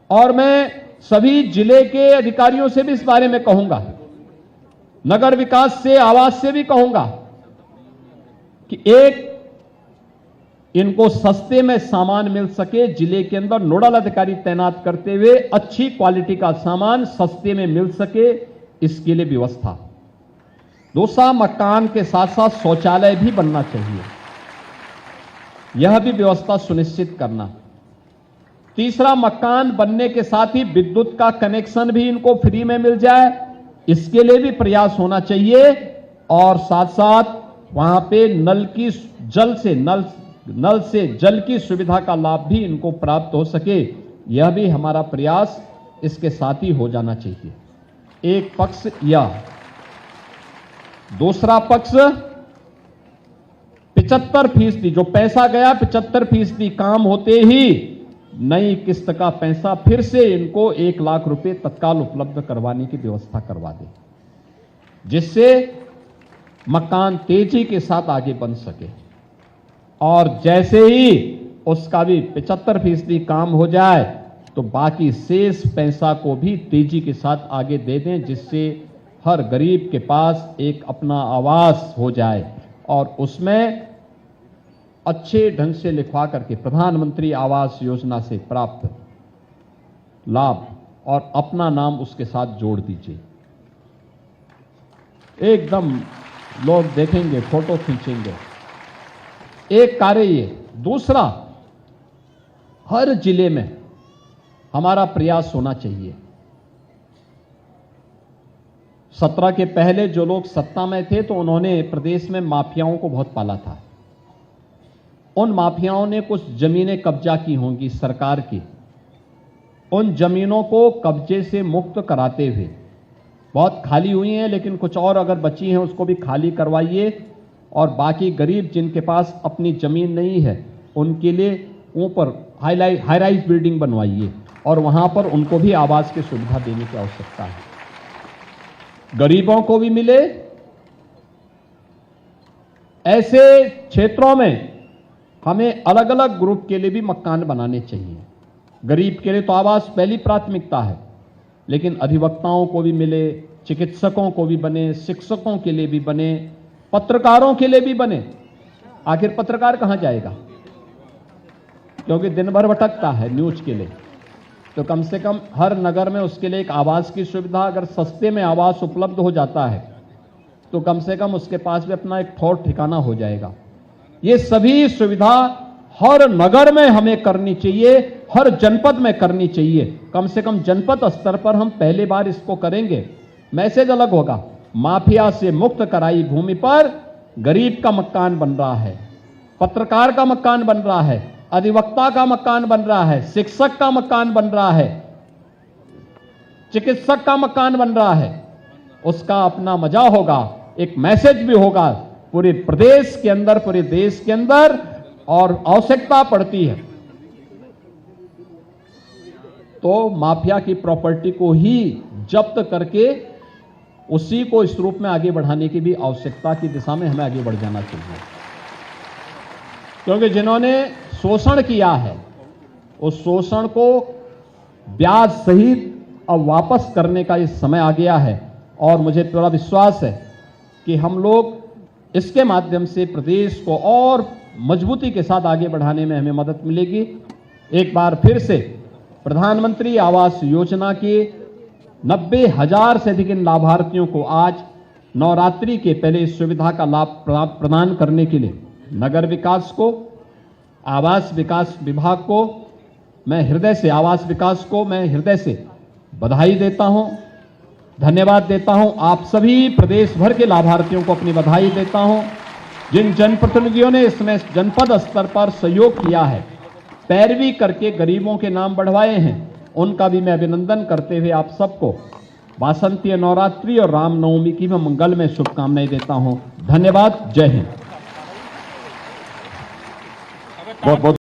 और मैं सभी जिले के अधिकारियों से भी इस बारे में कहूंगा, नगर विकास से, आवास से भी कहूंगा कि एक इनको सस्ते में सामान मिल सके, जिले के अंदर नोडल अधिकारी तैनात करते हुए अच्छी क्वालिटी का सामान सस्ते में मिल सके, इसके लिए व्यवस्था। दूसरा, मकान के साथ साथ शौचालय भी बनना चाहिए, यह भी व्यवस्था सुनिश्चित करना। तीसरा, मकान बनने के साथ ही विद्युत का कनेक्शन भी इनको फ्री में मिल जाए, इसके लिए भी प्रयास होना चाहिए। और साथ साथ वहां पे नल से जल की सुविधा का लाभ भी इनको प्राप्त हो सके, यह भी हमारा प्रयास इसके साथ ही हो जाना चाहिए। एक पक्ष यह, दूसरा पक्ष 75% जो पैसा गया, 75% काम होते ही नई किस्त का पैसा फिर से इनको 1 लाख रुपए तत्काल उपलब्ध करवाने की व्यवस्था करवा दे, जिससे मकान तेजी के साथ आगे बन सके। और जैसे ही उसका भी 75% काम हो जाए तो बाकी शेष पैसा को भी तेजी के साथ आगे दे दें, जिससे हर गरीब के पास एक अपना आवास हो जाए और उसमें अच्छे ढंग से लिखवा करके प्रधानमंत्री आवास योजना से प्राप्त लाभ और अपना नाम उसके साथ जोड़ दीजिए। एकदम लोग देखेंगे, फोटो खींचेंगे। एक कार्य ये। दूसरा, हर जिले में हमारा प्रयास होना चाहिए। 17 के पहले जो लोग सत्ता में थे तो उन्होंने प्रदेश में माफियाओं को बहुत पाला था। उन माफियाओं ने कुछ जमीनें कब्जा की होंगी सरकार की, उन जमीनों को कब्जे से मुक्त कराते हुए, बहुत खाली हुई हैं लेकिन कुछ और अगर बची हैं उसको भी खाली करवाइए, और बाकी गरीब जिनके पास अपनी जमीन नहीं है उनके लिए ऊपर हाई राइज बिल्डिंग बनवाइए और वहां पर उनको भी आवास की सुविधा देने की आवश्यकता है। गरीबों को भी मिले। ऐसे क्षेत्रों में हमें अलग अलग ग्रुप के लिए भी मकान बनाने चाहिए। गरीब के लिए तो आवास पहली प्राथमिकता है, लेकिन अधिवक्ताओं को भी मिले, चिकित्सकों को भी बने, शिक्षकों के लिए भी बने, पत्रकारों के लिए भी बने। आखिर पत्रकार कहां जाएगा, क्योंकि दिन भर भटकता है न्यूज के लिए। तो कम से कम हर नगर में उसके लिए एक आवास की सुविधा, अगर सस्ते में आवास उपलब्ध हो जाता है तो कम से कम उसके पास भी अपना एक ठौर ठिकाना हो जाएगा। ये सभी सुविधा हर नगर में हमें करनी चाहिए, हर जनपद में करनी चाहिए। कम से कम जनपद स्तर पर हम पहली बार इसको करेंगे। मैसेज अलग होगा, माफिया से मुक्त कराई भूमि पर गरीब का मकान बन रहा है, पत्रकार का मकान बन रहा है, अधिवक्ता का मकान बन रहा है, शिक्षक का मकान बन रहा है, चिकित्सक का मकान बन रहा है। उसका अपना मजा होगा, एक मैसेज भी होगा पूरे प्रदेश के अंदर, पूरे देश के अंदर। और आवश्यकता पड़ती है तो माफिया की प्रॉपर्टी को ही जब्त करके उसी को इस रूप में आगे बढ़ाने की भी आवश्यकता की दिशा में हमें आगे बढ़ जाना चाहिए। क्योंकि जिन्होंने शोषण किया है उस शोषण को ब्याज सहित अब वापस करने का ये समय आ गया है। और मुझे पूरा विश्वास है कि हम लोग इसके माध्यम से प्रदेश को और मजबूती के साथ आगे बढ़ाने में हमें मदद मिलेगी। एक बार फिर से प्रधानमंत्री आवास योजना के 90,000 से अधिक लाभार्थियों को आज नवरात्रि के पहले इस सुविधा का लाभ प्रदान करने के लिए नगर विकास को, आवास विकास विभाग को मैं हृदय से, आवास विकास को मैं हृदय से बधाई देता हूं। धन्यवाद देता हूं। आप सभी प्रदेश भर के लाभार्थियों को अपनी बधाई देता हूं। जिन जनप्रतिनिधियों ने इसमें जनपद स्तर पर सहयोग किया है, पैरवी करके गरीबों के नाम बढ़वाए हैं, उनका भी मैं अभिनंदन करते हुए आप सबको वासंतीय नवरात्रि और रामनवमी की मैं मंगल में शुभकामनाएं देता हूं। धन्यवाद। जय हिंद। बहुत बहुत